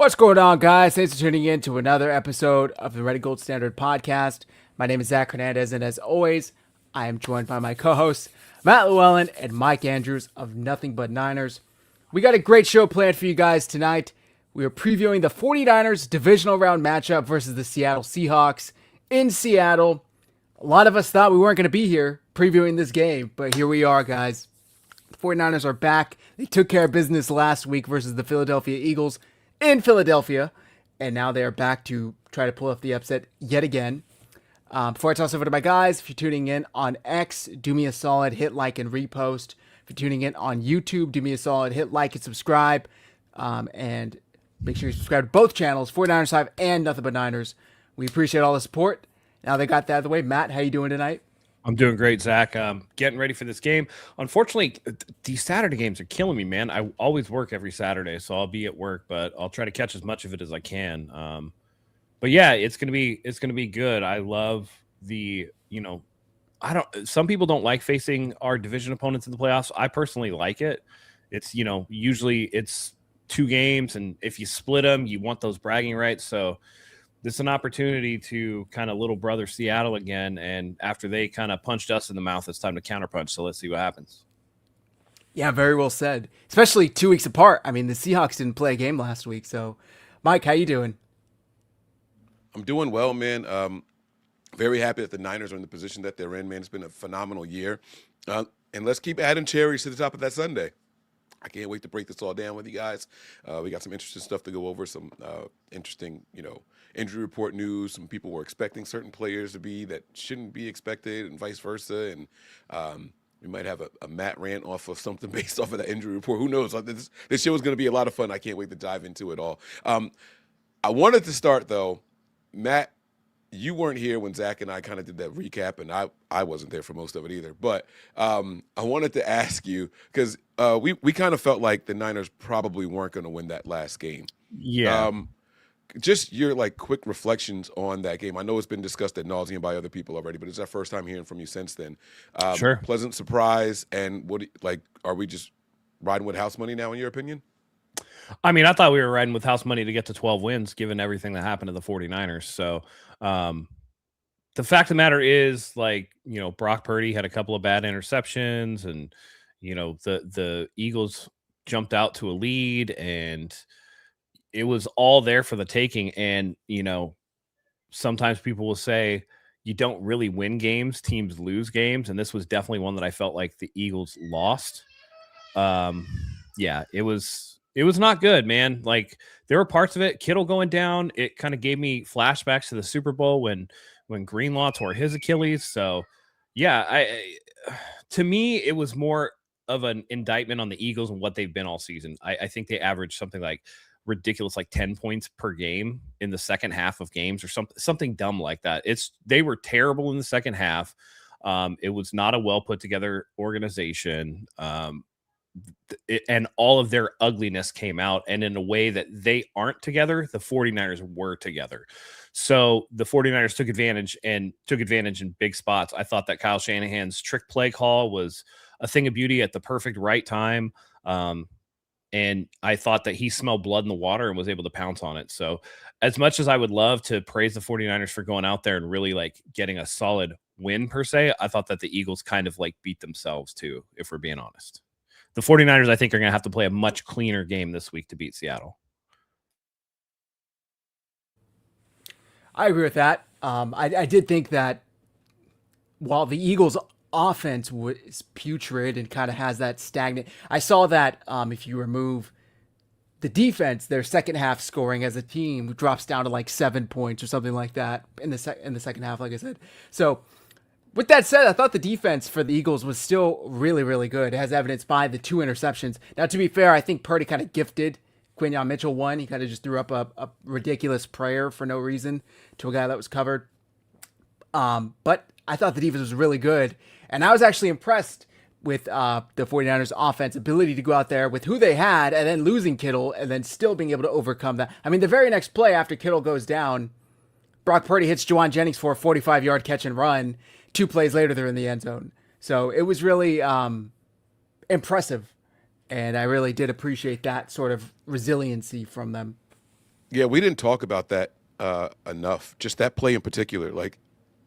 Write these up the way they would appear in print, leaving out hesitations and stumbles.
What's going on, guys? Thanks for tuning in to another episode of the Red and Gold Standard podcast. My name is Zach Hernandez, and as always, I am joined by my co-hosts, Matt Llewellyn and Mike Andrews of Nothing But Niners. We got a great show planned for you guys tonight. We are previewing the 49ers divisional round matchup versus the Seattle Seahawks in Seattle. A lot of us thought we weren't going to be here previewing this game, but here we are, guys. The 49ers are back. They took care of business last week versus the Philadelphia Eagles in Philadelphia, and now they are back to try to pull off the upset yet again. Before I toss over to my guys, if you're tuning in on X, do me a solid, hit like and repost. If you're tuning in on YouTube, do me a solid, hit like and subscribe, and make sure you subscribe to both channels, 49ers Hive and Nothing But Niners. We appreciate all the support. Now they got that out of the way. Matt, how you doing tonight? I'm doing great, Zach. Getting ready for this game. Unfortunately, these Saturday games are killing me, man. I always work every Saturday, so I'll be at work, but I'll try to catch as much of it as I can. But yeah, it's gonna be good. I love some people don't like facing our division opponents in the playoffs. I personally like it. It's usually it's 2 games, and if you split them, you want those bragging rights. So this is an opportunity to kind of little brother Seattle again, and after they kind of punched us in the mouth, it's time to counterpunch. So let's see what happens. Yeah, very well said. Especially 2 weeks apart. I mean, the Seahawks didn't play a game last week. So, Mike, how you doing? I'm doing well, man. Very happy that the Niners are in the position that they're in, man. It's been a phenomenal year. And let's keep adding cherries to the top of that sundae. I can't wait to break this all down with you guys. We got some interesting stuff to go over, some interesting, injury report news. Some people were expecting certain players to be that shouldn't be expected and vice versa. And we might have a Matt rant off of something based off of that injury report. Who knows? This show is going to be a lot of fun. I can't wait to dive into it all. I wanted to start, though. Matt, you weren't here when Zach and I kind of did that recap, and I wasn't there for most of it either. But I wanted to ask you, because we kind of felt like the Niners probably weren't going to win that last game. Yeah. Just your quick reflections on that game. I know it's been discussed ad nauseum by other people already, but it's our first time hearing from you since then. Sure. Pleasant surprise, and are we just riding with house money now, in your opinion? I mean, I thought we were riding with house money to get to 12 wins, given everything that happened to the 49ers. So the fact of the matter is, Brock Purdy had a couple of bad interceptions, and, the Eagles jumped out to a lead, and it was all there for the taking. And, sometimes people will say you don't really win games, teams lose games. And this was definitely one that I felt like the Eagles lost. Yeah, it was not good, man. There were parts of it, Kittle going down. It kind of gave me flashbacks to the Super Bowl when Greenlaw tore his Achilles. So yeah, to me, it was more of an indictment on the Eagles and what they've been all season. I think they averaged something ridiculous, 10 points per game in the second half of games, or something dumb like that. They were terrible in the second half. It was not a well put together organization. And all of their ugliness came out, and in a way that they aren't together, the 49ers were together. So the 49ers took advantage in big spots. I thought that Kyle Shanahan's trick play call was a thing of beauty at the perfect right time. And I thought that he smelled blood in the water and was able to pounce on it. So as much as I would love to praise the 49ers for going out there and really getting a solid win per se, I thought that the Eagles kind of beat themselves too, if we're being honest. The 49ers, I think, are going to have to play a much cleaner game this week to beat Seattle. I agree with that. I did think that while the Eagles' offense was putrid and kind of has that stagnant, I saw that if you remove the defense, their second half scoring as a team drops down to 7 points or something like that in the second half, like I said. So with that said, I thought the defense for the Eagles was still really, really good, as evidenced by the 2 interceptions. Now, to be fair, I think Purdy kind of gifted Quinyon Mitchell one. He kind of just threw up a ridiculous prayer for no reason to a guy that was covered. But I thought the defense was really good, and I was actually impressed with the 49ers offense ability to go out there with who they had, and then losing Kittle, and then still being able to overcome that. I mean, the very next play after Kittle goes down, Brock Purdy hits Juwan Jennings for a 45-yard catch and run. 2 plays later, they're in the end zone. So it was really impressive, and I really did appreciate that sort of resiliency from them. Yeah, we didn't talk about that enough. Just that play in particular. Like,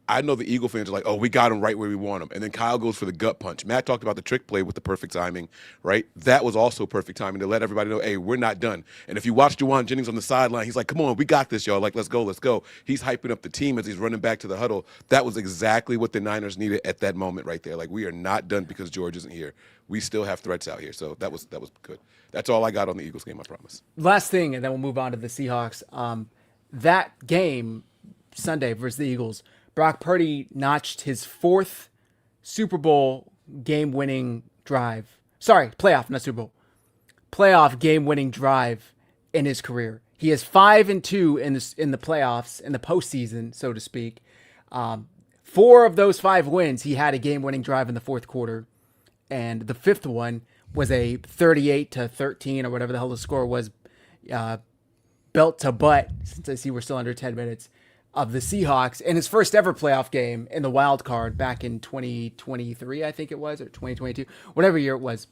I know the Eagle fans are like, oh, we got him right where we want him. And then Kyle goes for the gut punch. Matt talked about the trick play with the perfect timing, right? That was also perfect timing to let everybody know, hey, we're not done. And if you watch Juwan Jennings on the sideline, he's like, come on, we got this, y'all. Like, let's go, let's go. He's hyping up the team as he's running back to the huddle. That was exactly what the Niners needed at that moment right there. Like, we are not done because George isn't here. We still have threats out here. So that was good. That's all I got on the Eagles game, I promise. Last thing, and then we'll move on to the Seahawks. That game, Sunday versus the Eagles, Brock Purdy notched his 4th Super Bowl game-winning drive. Sorry, playoff, not Super Bowl. Playoff game-winning drive in his career. He is 5-2 in the playoffs, in the postseason, so to speak. 4 of those 5 wins, he had a game-winning drive in the 4th quarter, and the 5th one was a 38-13 or whatever the hell the score was, belt to butt. Since I see we're still under 10 minutes. Of the Seahawks in his first ever playoff game in the wild card back in 2023, I think it was, or 2022, whatever year it was.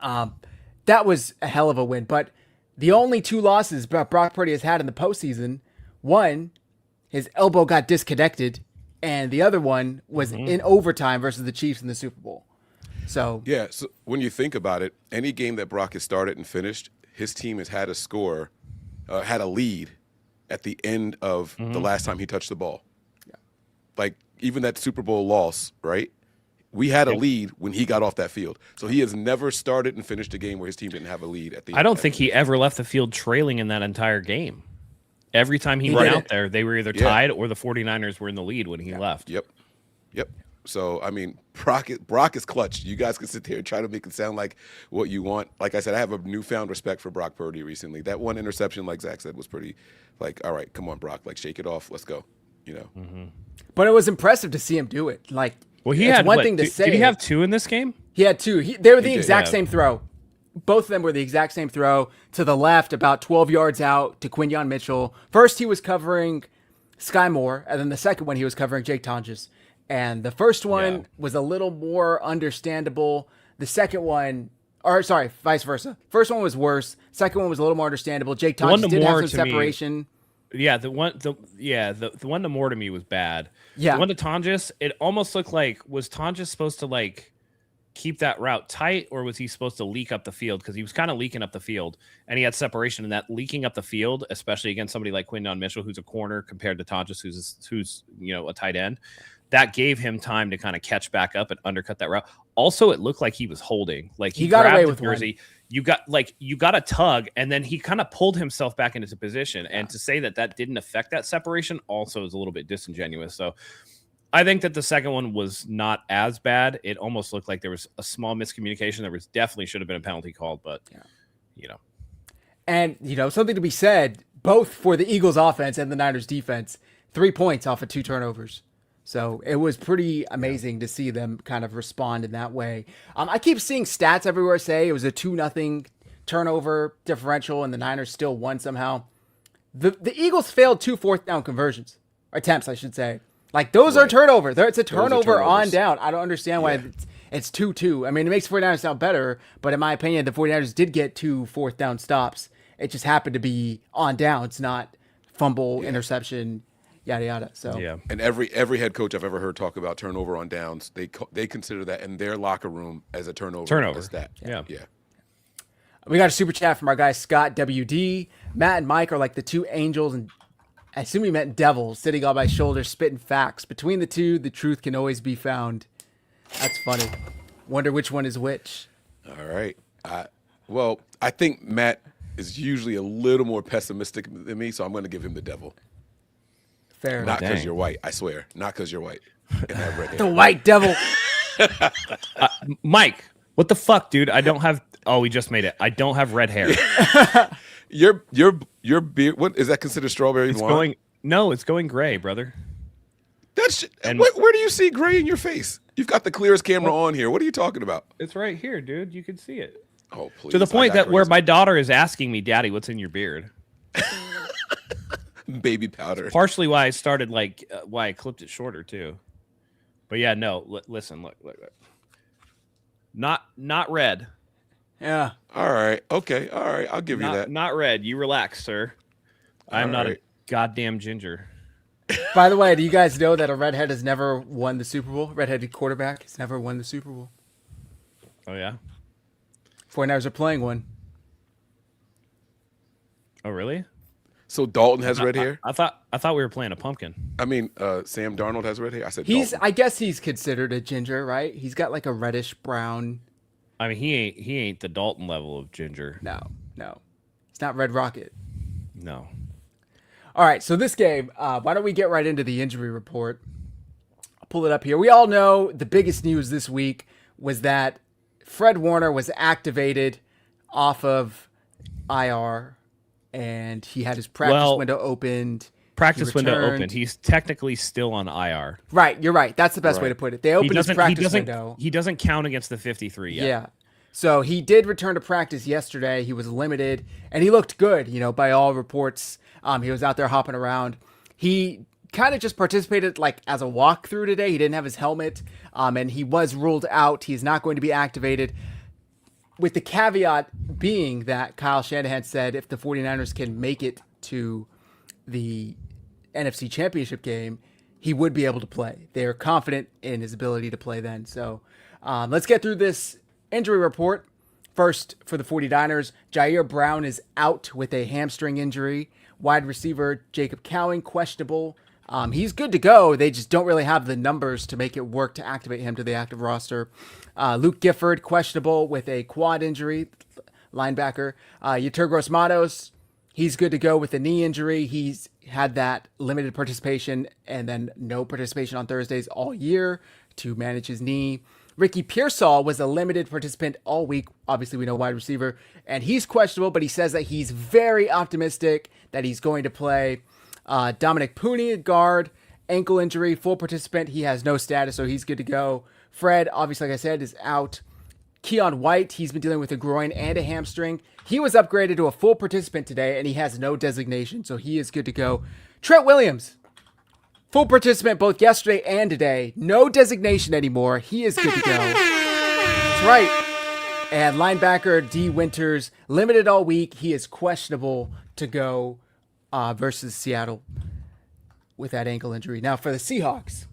That was a hell of a win. But the only 2 losses Brock Purdy has had in the postseason, one, his elbow got disconnected, and the other one was in overtime versus the Chiefs in the Super Bowl. So yeah, so when you think about it, any game that Brock has started and finished, his team has had had a lead at the end of the last time he touched the ball. Yeah. Like, even that Super Bowl loss, right? We had a lead when he got off that field. So he has never started and finished a game where his team didn't have a lead at the end. I don't think he ever left the field trailing in that entire game. Every time he went out there, they were either tied or the 49ers were in the lead when he left. Yep. So, I mean, Brock is clutch. You guys can sit there and try to make it sound like what you want. Like I said, I have a newfound respect for Brock Purdy recently. That one interception, like Zach said, was pretty, like, all right, come on, Brock. Like, shake it off. Let's go, you know. But it was impressive to see him do it. Like, well, he had one thing to say. Did he have 2 in this game? He had 2. They were the exact same throw. Both of them were the exact same throw to the left, about 12 yards out to Quinyon Mitchell. First, he was covering Sky Moore, and then the second one, he was covering Jake Tonjes. And the first one was a little more understandable. The second one, or sorry, vice versa. First one was worse. Second one was a little more understandable. Jake Tonjes did have some separation. The one to Moore to me was bad. Yeah. The one to Tonjes, it almost looked like, was Tonjes supposed to like keep that route tight, or was he supposed to leak up the field? Because he was kind of leaking up the field, and he had separation in that leaking up the field, especially against somebody like Quinyon Mitchell, who's a corner, compared to Tonjes, who's a tight end. That gave him time to kind of catch back up and undercut that route. Also, it looked like he was holding. Like, he got away grabbed with the jersey. You got a tug, and then he kind of pulled himself back into position. And to say that didn't affect that separation also is a little bit disingenuous. So I think that the second one was not as bad. It almost looked like there was a small miscommunication. There was definitely should have been a penalty called, but And something to be said both for the Eagles offense and the Niners defense. 3 points off of 2 turnovers. So it was pretty amazing to see them kind of respond in that way. I keep seeing stats everywhere say it was a 2-0 turnover differential and the Niners still won somehow. The Eagles failed 2 fourth down conversions, or attempts, I should say. Like, those are turnover. It's a turnover on down. I don't understand why it's 2-2. I mean, it makes 49ers sound better, but in my opinion, the 49ers did get 2 fourth down stops. It just happened to be on downs, not fumble, interception, yada yada. So and every head coach I've ever heard talk about turnover on downs, they consider that in their locker room as a turnover. As that. Yeah. We got a super chat from our guy Scott WD. Matt and Mike are like the 2 angels, and I assume he meant devils, sitting on my shoulder, spitting facts. Between the 2, the truth can always be found. That's funny. Wonder which one is which. All right. Well, I think Matt is usually a little more pessimistic than me, so I'm going to give him the devil. Fair. Not because you're white, I swear. Not because you're white. And have red hair. The white devil. Mike, what the fuck, dude? I don't have. Oh, we just made it. I don't have red hair. Your beard. What is that considered? Strawberry blonde? It's going gray, brother. Where do you see gray in your face? You've got the clearest camera on here. What are you talking about? It's right here, dude. You can see it. Oh, please. To the point that where my daughter is asking me, "Daddy, what's in your beard?" Baby powder. It's partially why I started why I clipped it shorter too. But yeah, no. Listen, look. Not red. Yeah. All right. Okay. All right. I'll give you that. Not red. You relax, sir. I'm not right. a goddamn ginger. By the way, do you guys know that a redhead has never won the Super Bowl? Redheaded quarterback has never won the Super Bowl. Oh yeah. 49ers are playing one. Oh really? So Dalton has red hair. I thought we were playing a pumpkin. I mean, Sam Darnold has red hair. I said He's, Dalton. I guess he's considered a ginger, right? He's got like a reddish brown. I mean, he ain't the Dalton level of ginger. No. It's not Red Rocket. No. All right, so this game, why don't we get right into the injury report? I'll pull it up here. We all know the biggest news this week was that Fred Warner was activated off of IR, and he had his practice window opened. Practice window opened. He's technically still on IR. Right, you're right. That's the best way to put it. They opened his practice window. He doesn't count against the 53 yet. Yeah. So he did return to practice yesterday. He was limited, and he looked good, by all reports. He was out there hopping around. He kind of just participated like as a walkthrough today. He didn't have his helmet, and he was ruled out. He's not going to be activated, with the caveat being that Kyle Shanahan said if the 49ers can make it to the NFC Championship game, he would be able to play. They're confident in his ability to play then. So let's get through this injury report. First, for the 49ers, Jair Brown is out with a hamstring injury. Wide receiver Jacob Cowing, questionable. He's good to go. They just don't really have the numbers to make it work to activate him to the active roster. Luke Gifford, questionable with a quad injury. Linebacker. Yetur Gross-Matos, he's good to go with a knee injury. He's had that limited participation and then no participation on Thursdays all year to manage his knee. Ricky Pearsall was a limited participant all week. Obviously, we know wide receiver, and he's questionable, but he says that he's very optimistic that he's going to play. Dominic Pooney, guard, ankle injury, full participant. He has no status, so he's good to go. Fred, obviously, like I said, is out. Keon White, he's been dealing with a groin and a hamstring. He was upgraded to a full participant today, and he has no designation, so he is good to go. Trent Williams, full participant both yesterday and today. No designation anymore. He is good to go. That's right. And linebacker D. Winters, limited all week. He is questionable to go versus Seattle with that ankle injury. Now for the Seahawks,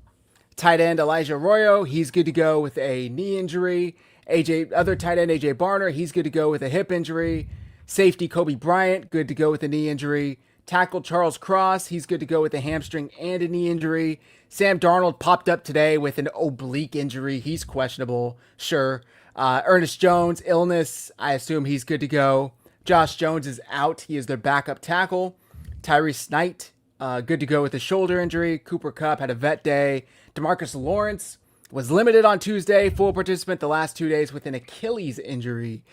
tight end Elijah Arroyo, he's good to go with a knee injury. Other tight end AJ Barner, he's good to go with a hip injury. Safety Kobe Bryant, good to go with a knee injury. Tackle Charles Cross, he's good to go with a hamstring and a knee injury. Sam Darnold popped up today with an oblique injury. He's questionable, sure. Ernest Jones, illness, I assume he's good to go. Josh Jones is out. He is their backup tackle. Tyrese Knight, good to go with a shoulder injury. Cooper Kupp had a vet day. DeMarcus Lawrence was limited on Tuesday, full participant the last 2 days with an Achilles injury.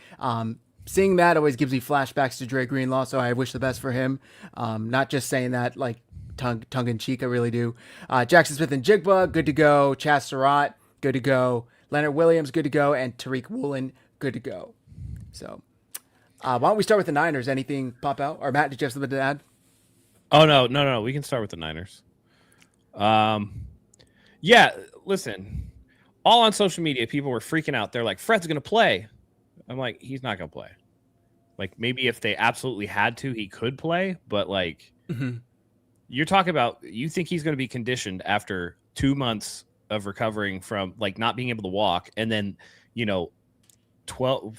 Seeing that always gives me flashbacks to Dre Greenlaw, so I wish the best for him. Not just saying that like tongue in cheek, I really do. Jackson Smith and Jigba, good to go. Chaz Surratt, good to go. Leonard Williams, good to go. And Tariq Woolen, good to go. So why don't we start with the Niners? Anything pop out? Or Matt, did you have something to add? Oh, no. We can start with the Niners. Yeah, listen. All on social media, people were freaking out. They're like, Fred's going to play. I'm like, he's not going to play. Like, maybe if they absolutely had to, he could play. But, like, you're talking about, you think he's going to be conditioned after 2 months of recovering from, like, not being able to walk. And then, 4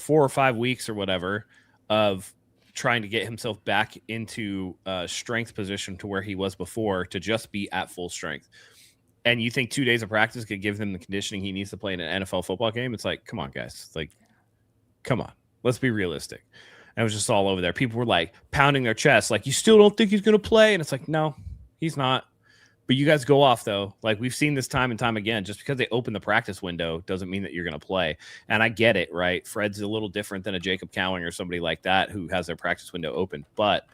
or 5 weeks or whatever of trying to get himself back into strength position to where he was before to just be at full strength. And you think 2 days of practice could give him the conditioning he needs to play in an NFL football game? It's like, come on, guys. Like, come on. Let's be realistic. And it was just all over there. People were like pounding their chests, like, you still don't think he's going to play? And it's like, no, he's not. But you guys go off, though. Like, we've seen this time and time again. Just because they open the practice window doesn't mean that you're going to play. And I get it, right? Fred's a little different than a Jacob Cowing or somebody like that who has their practice window open. But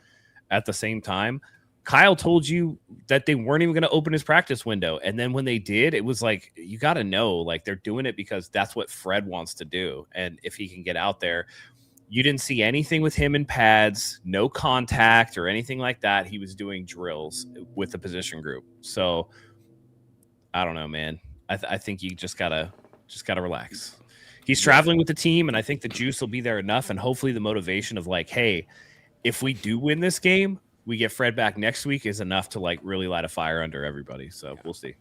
at the same time, Kyle told you that they weren't even going to open his practice window. And then when they did, it was like, you got to know, like, they're doing it because that's what Fred wants to do. And if he can get out there, you didn't see anything with him in pads, no contact or anything like that. He was doing drills with the position group. So I don't know, man. I think you just gotta relax. He's traveling with the team, and I think the juice will be there enough. And hopefully the motivation of like, hey, if we do win this game, we get Fred back next week is enough to like really light a fire under everybody. So we'll see.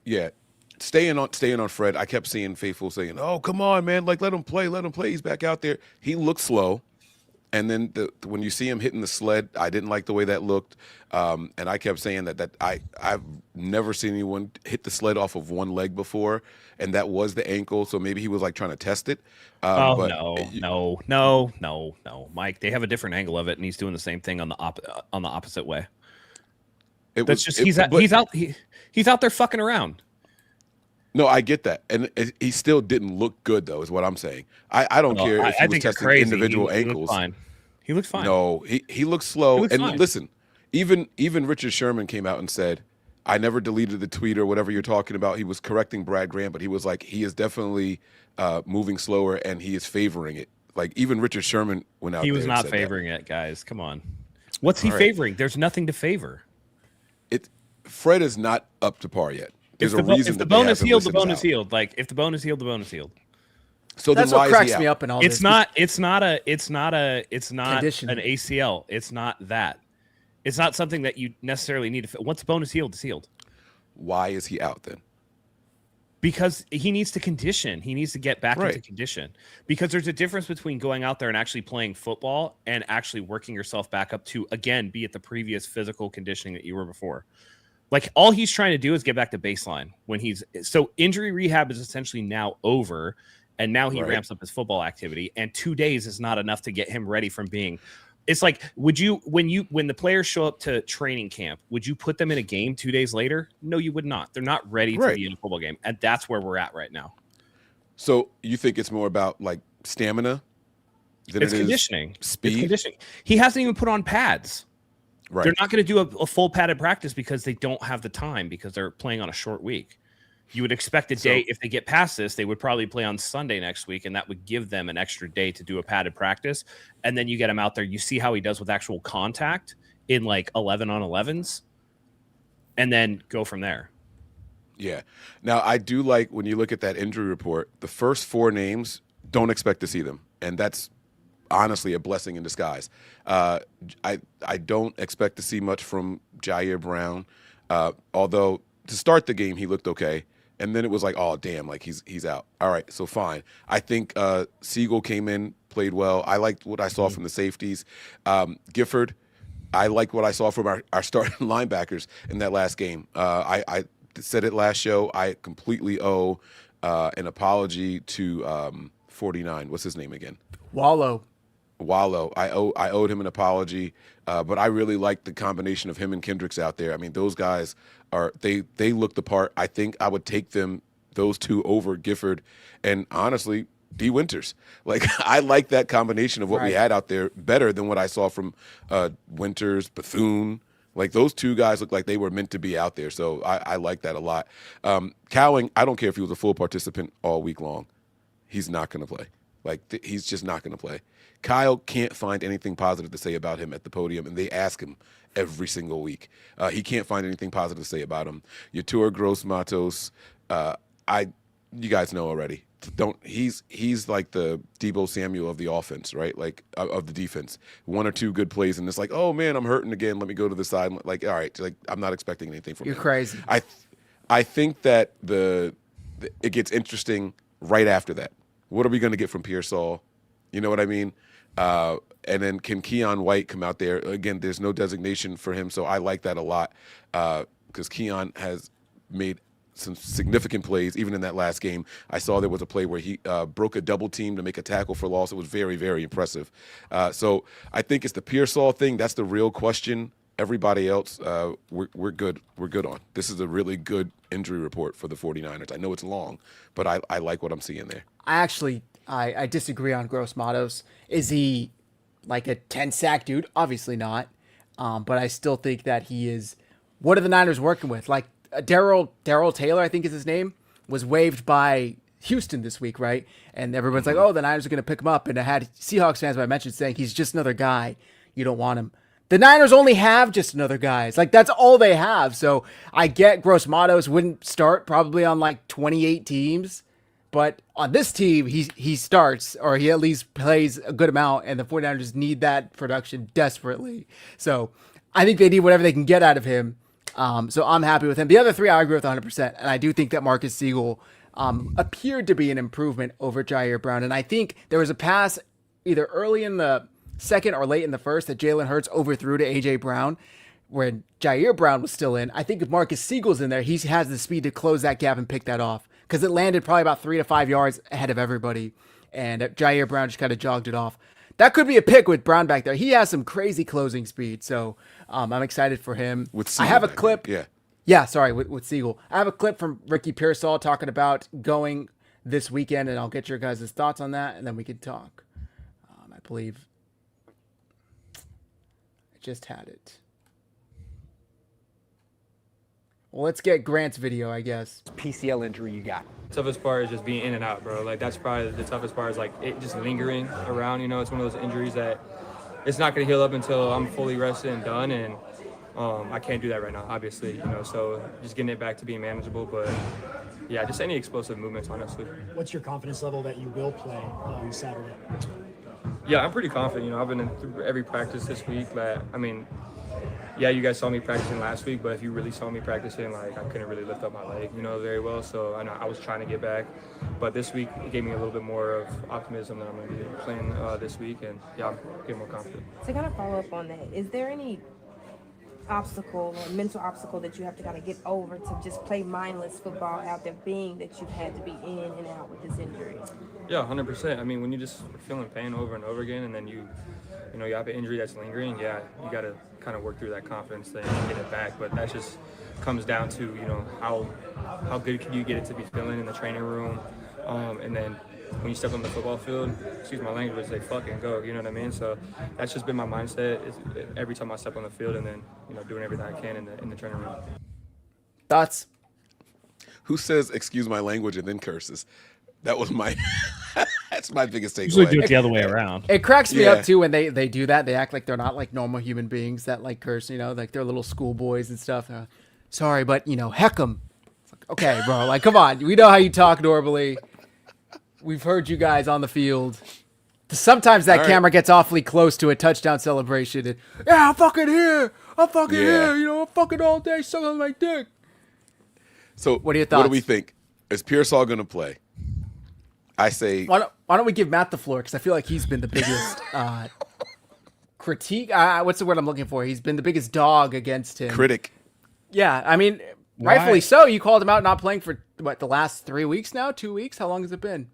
Yeah. Staying on Fred, I kept seeing Faithful saying, "Oh, come on, man! Like, let him play. He's back out there." He looks slow, and then when you see him hitting the sled, I didn't like the way that looked. And I kept saying that I've never seen anyone hit the sled off of one leg before, and that was the ankle. So maybe he was like trying to test it. But no, Mike. They have a different angle of it, and he's doing the same thing on the opposite way. He's out there fucking around. No, I get that, and he still didn't look good, though. Is what I'm saying. I don't care if he was testing individual ankles. He looked fine. No, he looked slow. And fine. Listen, even Richard Sherman came out and said, "I never deleted the tweet or whatever you're talking about." He was correcting Brad Grant, but he was like, he is definitely moving slower, and he is favoring it. Like even Richard Sherman went out. He was there not and said favoring it, guys. Come on, what's he All right. favoring? There's nothing to favor. Fred is not up to par yet. There's a reason. If the bone is healed, the bone is healed. Like if the bone is healed, the bone is healed. So that's what cracks me up in all this. It's not an Conditioning. ACL. It's not that. It's not something that you necessarily need to. Once the bone is healed, it's healed. Why is he out then? Because he needs to condition. He needs to get back into condition. Because there's a difference between going out there and actually playing football and actually working yourself back up to, again, be at the previous physical conditioning that you were before. Like all he's trying to do is get back to baseline so injury rehab is essentially now over. And now he ramps up his football activity, and 2 days is not enough to get him ready from being. It's like, when the players show up to training camp, would you put them in a game 2 days later? No, you would not. They're not ready to be in a football game, and that's where we're at right now. So you think it's more about like stamina than It's it is conditioning, speed? It's conditioning. He hasn't even put on pads. Right. They're not going to do a full padded practice because they don't have the time because they're playing on a short week. You would expect a day, if they get past this, they would probably play on Sunday next week, and that would give them an extra day to do a padded practice. And then you get him out there. You see how he does with actual contact in like 11 on 11s, and then go from there. Yeah. Now, I do like when you look at that injury report, the first 4 names, don't expect to see them. And that's honestly a blessing in disguise. I don't expect to see much from Jair Brown, although to start the game, he looked okay. And then it was like, oh, damn, like he's out. All right, so fine. I think Siegel came in, played well. I liked what I saw from the safeties. Gifford, I liked what I saw from our starting linebackers in that last game. I said it last show. I completely owe an apology to 49. What's his name again? Wallow. I owed him an apology, but I really liked the combination of him and Kendricks out there. I mean, those guys they look the part. I think I would take those two over Gifford and honestly D Winters. Like I like that combination of what we had out there better than what I saw from Winters, Bethune. Like those two guys look like they were meant to be out there. So I like that a lot. Cowing, I don't care if he was a full participant all week long. He's not going to play. Like he's just not going to play. Kyle can't find anything positive to say about him at the podium, and they ask him every single week. He can't find anything positive to say about him. Yatur Gross Matos, you guys know already. He's like the Deebo Samuel of the offense, right? Like of the defense. 1 or 2 good plays, and it's like, oh man, I'm hurting again. Let me go to the side. Like, all right, like I'm not expecting anything from him. You're crazy. I think that it gets interesting right after that. What are we going to get from Pearsall? You know what I mean? And then can Keon White come out there? Again, there's no designation for him, so I like that a lot because Keon has made some significant plays, even in that last game. I saw there was a play where he broke a double team to make a tackle for loss. It was very, very impressive. So I think it's the Pearsall thing. That's the real question. Everybody else, we're good. We're good on. This is a really good injury report for the 49ers. I know it's long, but I like what I'm seeing there. I disagree on Gross Matos. Is he like a 10-sack dude? Obviously not. But I still think that he is. What are the Niners working with? Like Darrell Taylor, I think is his name, was waived by Houston this week, right? And everyone's like, oh, the Niners are going to pick him up. And I had Seahawks fans, I mentioned, saying he's just another guy. You don't want him. The Niners only have just another guys. Like, that's all they have. So I get Gross Matos wouldn't start probably on like 28 teams. But on this team, he starts, or he at least plays a good amount, and the 49ers need that production desperately. So I think they need whatever they can get out of him. So I'm happy with him. The other three I agree with 100%, and I do think that Marcus Siegel appeared to be an improvement over Jair Brown. And I think there was a pass either early in the second or late in the first that Jalen Hurts overthrew to A.J. Brown, where Jair Brown was still in. I think if Marcus Siegel's in there, he has the speed to close that gap and pick that off, because it landed probably about 3 to 5 yards ahead of everybody, and Jair Brown just kind of jogged it off. That could be a pick with Brown back there. He has some crazy closing speed, so I'm excited for him. With Siegel, I have a clip. Yeah. Sorry, with Siegel. I have a clip from Ricky Pearsall talking about going this weekend, and I'll get your guys' thoughts on that, and then we can talk. I believe I just had it. Well, let's get Grant's video, I guess. PCL injury you got? Toughest part is just being in and out, bro. Like, that's probably the toughest part, is like it just lingering around. You know, it's one of those injuries that it's not going to heal up until I'm fully rested and done, and I can't do that right now, obviously. You know, so just getting it back to being manageable. But yeah, just any explosive movements, honestly. What's your confidence level that you will play on Saturday? Yeah, I'm pretty confident. You know, I've been through every practice this week. But I mean, yeah, you guys saw me practicing last week, but if you really saw me practicing, like, I couldn't really lift up my leg, you know, very well. So I know I was trying to get back, but this week it gave me a little bit more of optimism that I'm going to be playing this week, and yeah, I'm getting more confident. To kind of follow up on that, is there any obstacle or mental obstacle that you have to kind of get over to just play mindless football out there, being that you've had to be in and out with this injury? Yeah, 100%. I mean, when you just feeling pain over and over again, and then you have an injury that's lingering, yeah, you got to kind of work through that confidence thing and get it back. But that just comes down to, you know, how good can you get it to be feeling in the training room, and then when you step on the football field, excuse my language, they fucking go, you know what I mean? So that's just been my mindset every time I step on the field, and then, you know, doing everything I can in the training room. Thoughts? Who says "excuse my language" and then curses? That was my. That's my biggest takeaway. Usually do it the other way around. It cracks me up too when they do that. They act like they're not like normal human beings that like curse, you know, like they're little schoolboys and stuff. Sorry, but you know, heck them. Like, okay, bro, like come on. We know how you talk normally. We've heard you guys on the field. Sometimes that camera gets awfully close to a touchdown celebration. And, yeah, I'm fucking here. I'm fucking here. You know, I'm fucking all day sucking my dick. So what are your thoughts? What do we think? Is Pearsall going to play? I say. Why don't we give Matt the floor? Because I feel like he's been the biggest critique. What's the word I'm looking for? He's been the biggest dog against him. Critic. Yeah, I mean, rightfully so. You called him out not playing for, the last 3 weeks now? 2 weeks? How long has it been?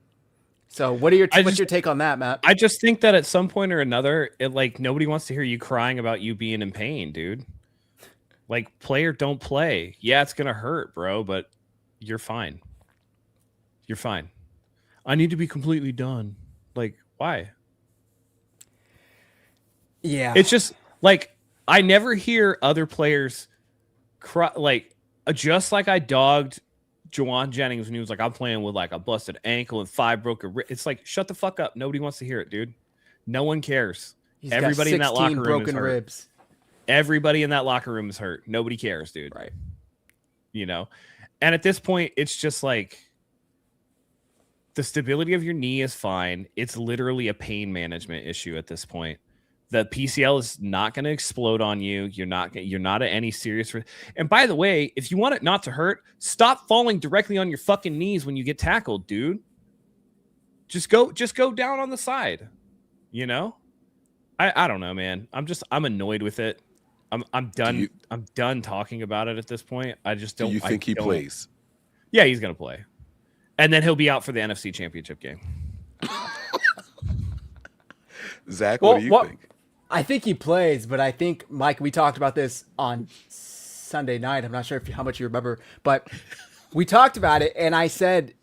So what's your take on that, Matt? I just think that at some point or another, nobody wants to hear you crying about you being in pain, dude. Like, play or don't play. Yeah, it's going to hurt, bro, but you're fine. You're fine. I need to be completely done. Like, why? Yeah. It's just, like, I never hear other players cry, like, just like I dogged Juwan Jennings when he was like, I'm playing with, like, a busted ankle and 5 broken ribs. It's like, shut the fuck up. Nobody wants to hear it, dude. No one cares. Everybody in that locker room is hurt. Ribs. Everybody in that locker room is hurt. Nobody cares, dude. Right. You know? And at this point, it's just like, the stability of your knee is fine. It's literally a pain management issue at this point. The PCL is not going to explode on you. You're not at any serious risk. And by the way, if you want it not to hurt, stop falling directly on your fucking knees when you get tackled, dude. Just go down on the side. You know? I don't know, man. I'm annoyed with it. I'm done. I'm done talking about it at this point. I just don't. Do you think he plays? Yeah, he's going to play. And then he'll be out for the NFC Championship game. Zach, what do you think? I think he plays, but I think, Mike, we talked about this on Sunday night. I'm not sure how much you remember, but we talked about it, and I said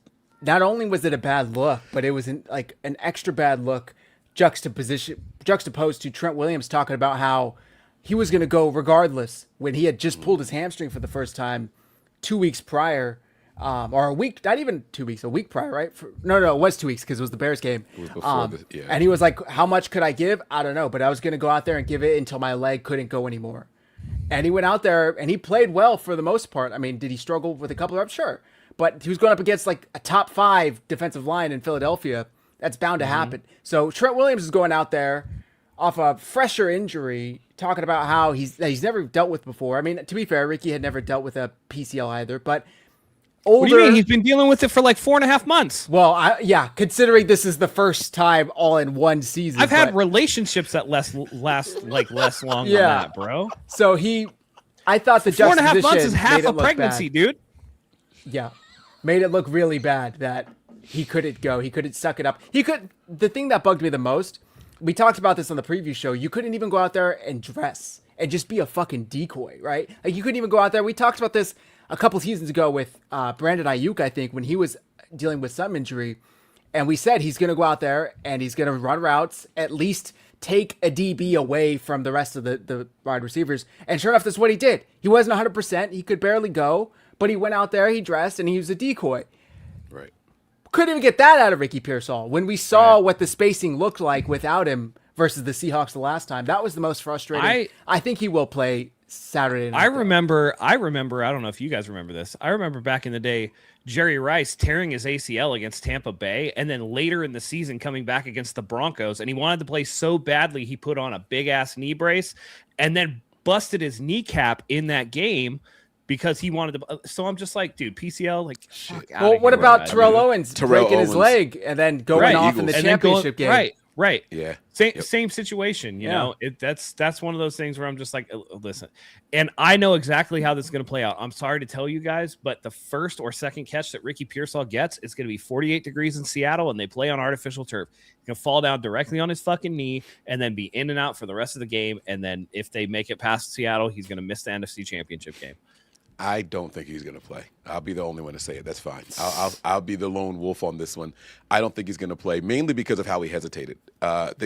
not only was it a bad look, but it was an extra bad look juxtaposed to Trent Williams talking about how he was going to go regardless when he had just pulled his hamstring for the first time 2 weeks prior. Or a week, not even 2 weeks, a week prior, right? No, it was 2 weeks because it was the Bears game. It was before And he was like, how much could I give? I don't know, but I was going to go out there and give it until my leg couldn't go anymore. And he went out there and he played well for the most part. I mean, did he struggle with a couple of reps? Sure. but he was going up against like a top 5 defensive line in Philadelphia. That's bound to happen. So Trent Williams is going out there off a fresher injury, talking about how he's never dealt with before. I mean, to be fair, Ricky had never dealt with a PCL either, but older. What do you mean? He's been dealing with it for like 4.5 months. Well, yeah, considering this is the first time all in one season. I've had relationships that last less long than that, bro. So I thought the 4.5 months is juxtaposition half made it a look pregnancy, bad. dude. Yeah, made it look really bad that he couldn't go. He couldn't suck it up. The thing that bugged me the most, we talked about this on the preview show. You couldn't even go out there and dress and just be a fucking decoy, right? Like, you couldn't even go out there. We talked about this a couple seasons ago with Brandon Ayuk, I think, when he was dealing with some injury. And we said he's going to go out there and he's going to run routes, at least take a DB away from the rest of the wide receivers. And sure enough, that's what he did. He wasn't 100%. He could barely go, but he went out there, he dressed, and he was a decoy. Right. Couldn't even get that out of Ricky Pearsall. When we saw what the spacing looked like without him versus the Seahawks the last time, that was the most frustrating. I think he will play Saturday night. I remember, I don't know if you guys remember this. I remember back in the day, Jerry Rice tearing his ACL against Tampa Bay, and then later in the season coming back against the Broncos, and he wanted to play so badly he put on a big-ass knee brace and then busted his kneecap in that game because he wanted to. So I'm just like, dude, PCL, like, fuck out. Well, what about Terrell Owens breaking his leg and then going off in the championship game? Right. Yeah. Same situation, you know. That's one of those things where I'm just like, listen. And I know exactly how this is going to play out. I'm sorry to tell you guys, but the first or second catch that Ricky Pearsall gets, it's going to be 48 degrees in Seattle, and they play on artificial turf. He's going to fall down directly on his fucking knee and then be in and out for the rest of the game. And then if they make it past Seattle, he's going to miss the NFC Championship game. I don't think he's going to play. I'll be the only one to say it. That's fine. I'll be the lone wolf on this one. I don't think he's going to play, mainly because of how he hesitated.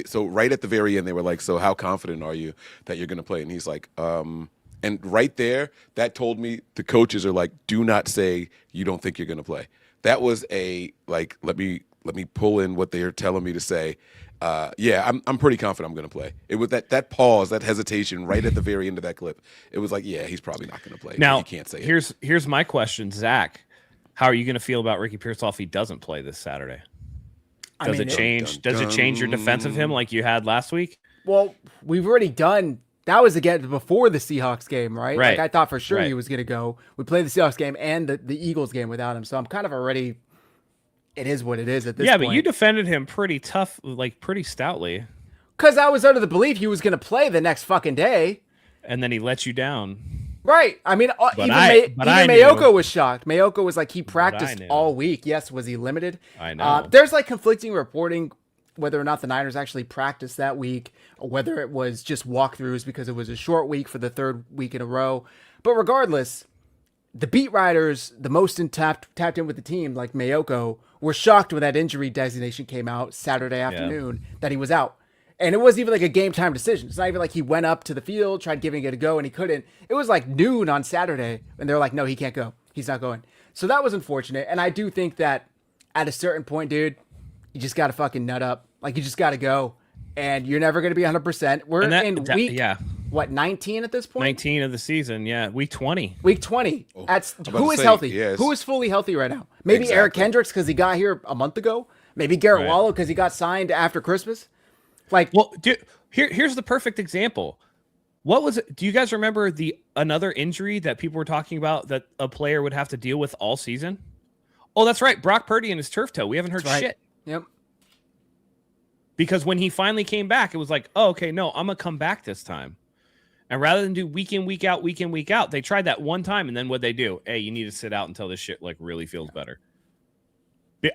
So right at the very end, they were like, so how confident are you that you're going to play? And he's like, and right there, that told me the coaches are like, do not say you don't think you're going to play. That was like, let me pull in what they're telling me to say. I'm pretty confident I'm going to play. It was that pause, that hesitation right at the very end of that clip. It was like, yeah, he's probably not going to play. Now, you can't say here's my question, Zach. How are you going to feel about Ricky Pearsall if he doesn't play this Saturday? Does it change your defense of him like you had last week? Well, we've already done. That was again before the Seahawks game, right? Right. Like, I thought for sure he was going to go. We played the Seahawks game and the Eagles game without him, so I'm kind of already. It is what it is at this point. Yeah, but you defended him pretty tough, like pretty stoutly. Because I was under the belief he was going to play the next fucking day. And then he let you down. Right. I mean, even Mayoko was shocked. Mayoko was like, he practiced all week. Yes, was he limited? I know. There's like conflicting reporting whether or not the Niners actually practiced that week, or whether it was just walkthroughs because it was a short week for the third week in a row. But regardless, the beat writers, the most tapped in with the team, like Mayoko, were shocked when that injury designation came out Saturday afternoon that he was out. And it wasn't even like a game time decision. It's not even like he went up to the field, tried giving it a go, and he couldn't. It was like noon on Saturday, and they're like, no, he can't go. He's not going. So that was unfortunate. And I do think that at a certain point, dude, you just got to fucking nut up. Like, you just got to go. And you're never going to be 100%. We're in week, 19 at this point? 19 of the season, week 20. Week 20. Who is healthy? Yes. Who is fully healthy right now? Maybe Eric Kendricks because he got here a month ago. Maybe Garrett Wallow because he got signed after Christmas. Like, well, dude, here's the perfect example. What was it? Do you guys remember another injury that people were talking about that a player would have to deal with all season? Oh, that's right. Brock Purdy and his turf toe. We haven't heard shit. Yep. Because when he finally came back, it was like, oh, okay, no, I'm going to come back this time. And rather than do week in, week out, they tried that one time, and then what'd they do? Hey, you need to sit out until this shit like really feels better.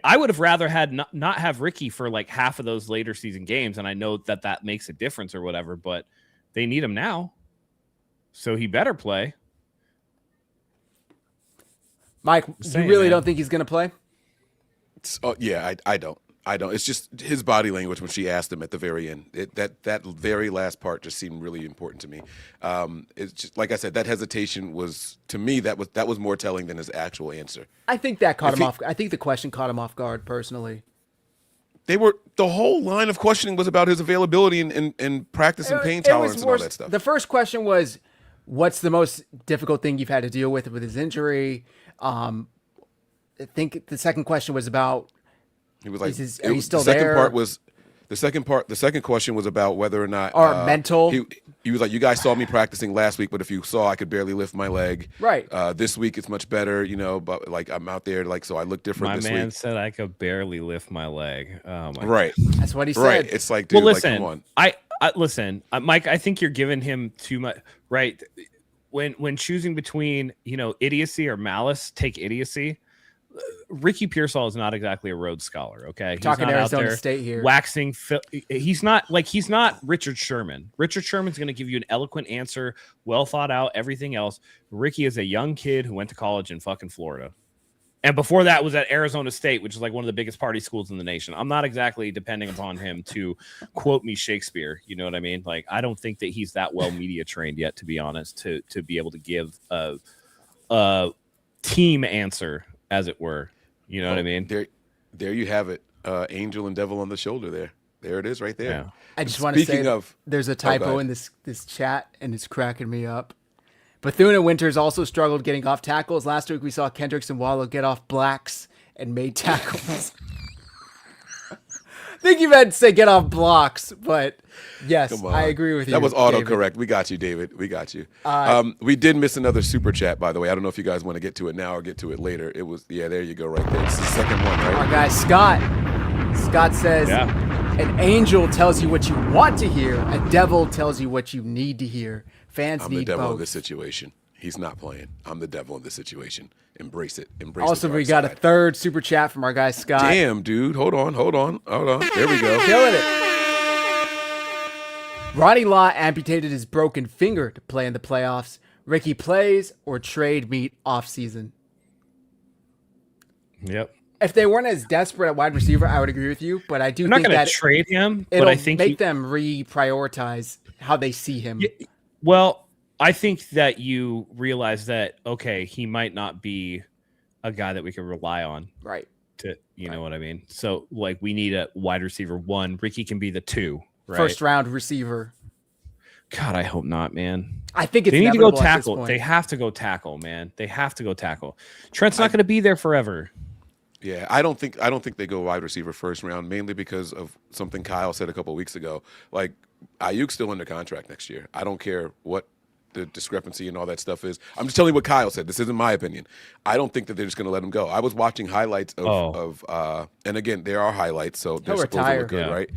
I would have rather had not have Ricky for like half of those later season games, and I know that makes a difference or whatever, but they need him now, so he better play. Mike, you really don't think he's going to play? I don't. It's just his body language when she asked him at the very end. That very last part just seemed really important to me. It's just like I said, that hesitation was, to me, that was more telling than his actual answer. I think that caught him off. I think the question caught him off guard personally. The whole line of questioning was about his availability and practice and pain tolerance and all that stuff. The first question was, what's the most difficult thing you've had to deal with his injury? think the second question was about. He was like, Are you still the second there? part was the second question was about whether or not mental. He was like, you guys saw me practicing last week, but if you saw, I could barely lift my leg. Right. This week it's much better, but like I'm out there, like so I look different. My this man week. said I could barely lift my leg. Oh my Right. That's what he said. Right. It's like, dude, well, listen, like, come on. I listen, Mike. I think you're giving him too much. Right. When choosing between idiocy or malice, take idiocy. Ricky Pearsall is not exactly a Rhodes Scholar. Okay, Talking he's not Arizona out there State here. waxing. He's not Richard Sherman. Richard Sherman's going to give you an eloquent answer, well thought out, everything else. Ricky is a young kid who went to college in fucking Florida. And before that was at Arizona State, which is like one of the biggest party schools in the nation. I'm not exactly depending upon him to quote me Shakespeare. You know what I mean? Like, I don't think that he's that well media trained yet, to be honest, to be able to give a team answer, as it were. You know what I mean? There you have it. Angel and devil on the shoulder there. There it is right there. Yeah. I just want to say there's a typo in this chat, and it's cracking me up. Bethune and Winters also struggled getting off tackles. Last week we saw Kendricks and Wallow get off blacks and made tackles. I think you meant to say get off blocks, but yes, I agree with you. That was David. autocorrect. We got you, David. We got you. We did miss another super chat, by the way. I don't know if you guys want to get to it now or get to it later. It was, there you go, right there. It's the second one, right? Our guy Scott says, an angel tells you what you want to hear. A devil tells you what you need to hear. Fans I'm need the devil both. in this situation. He's not playing. I'm the devil in this situation. Embrace it. Embrace Also, the we dark got side. a third super chat from our guy Scott. Damn, dude. Hold on. There we go. Killing it. Ronnie Lott amputated his broken finger to play in the playoffs. Ricky plays or trade meet off season. Yep. If they weren't as desperate at wide receiver, I would agree with you. But I do I'm not think going that to trade him, it'll but I think make them reprioritize how they see him. Well, I think that you realize that, okay, he might not be a guy that we can rely on. Right. You know what I mean? So, like, we need a wide receiver 1. Ricky can be the 2, right? First round receiver. God, I hope not, man. I think it's they need to go inevitable at this tackle. point. They have to go tackle, man. They have to go tackle. Trent's not going to be there forever. Yeah, I don't think they go wide receiver first round, mainly because of something Kyle said a couple of weeks ago. Like, Ayuk's still under contract next year. I don't care what the discrepancy and all that stuff is. I'm just telling you what Kyle said. This isn't my opinion. I don't think that they're just going to let him go. I was watching highlights of and again, there are highlights, so they're supposed to look good, right?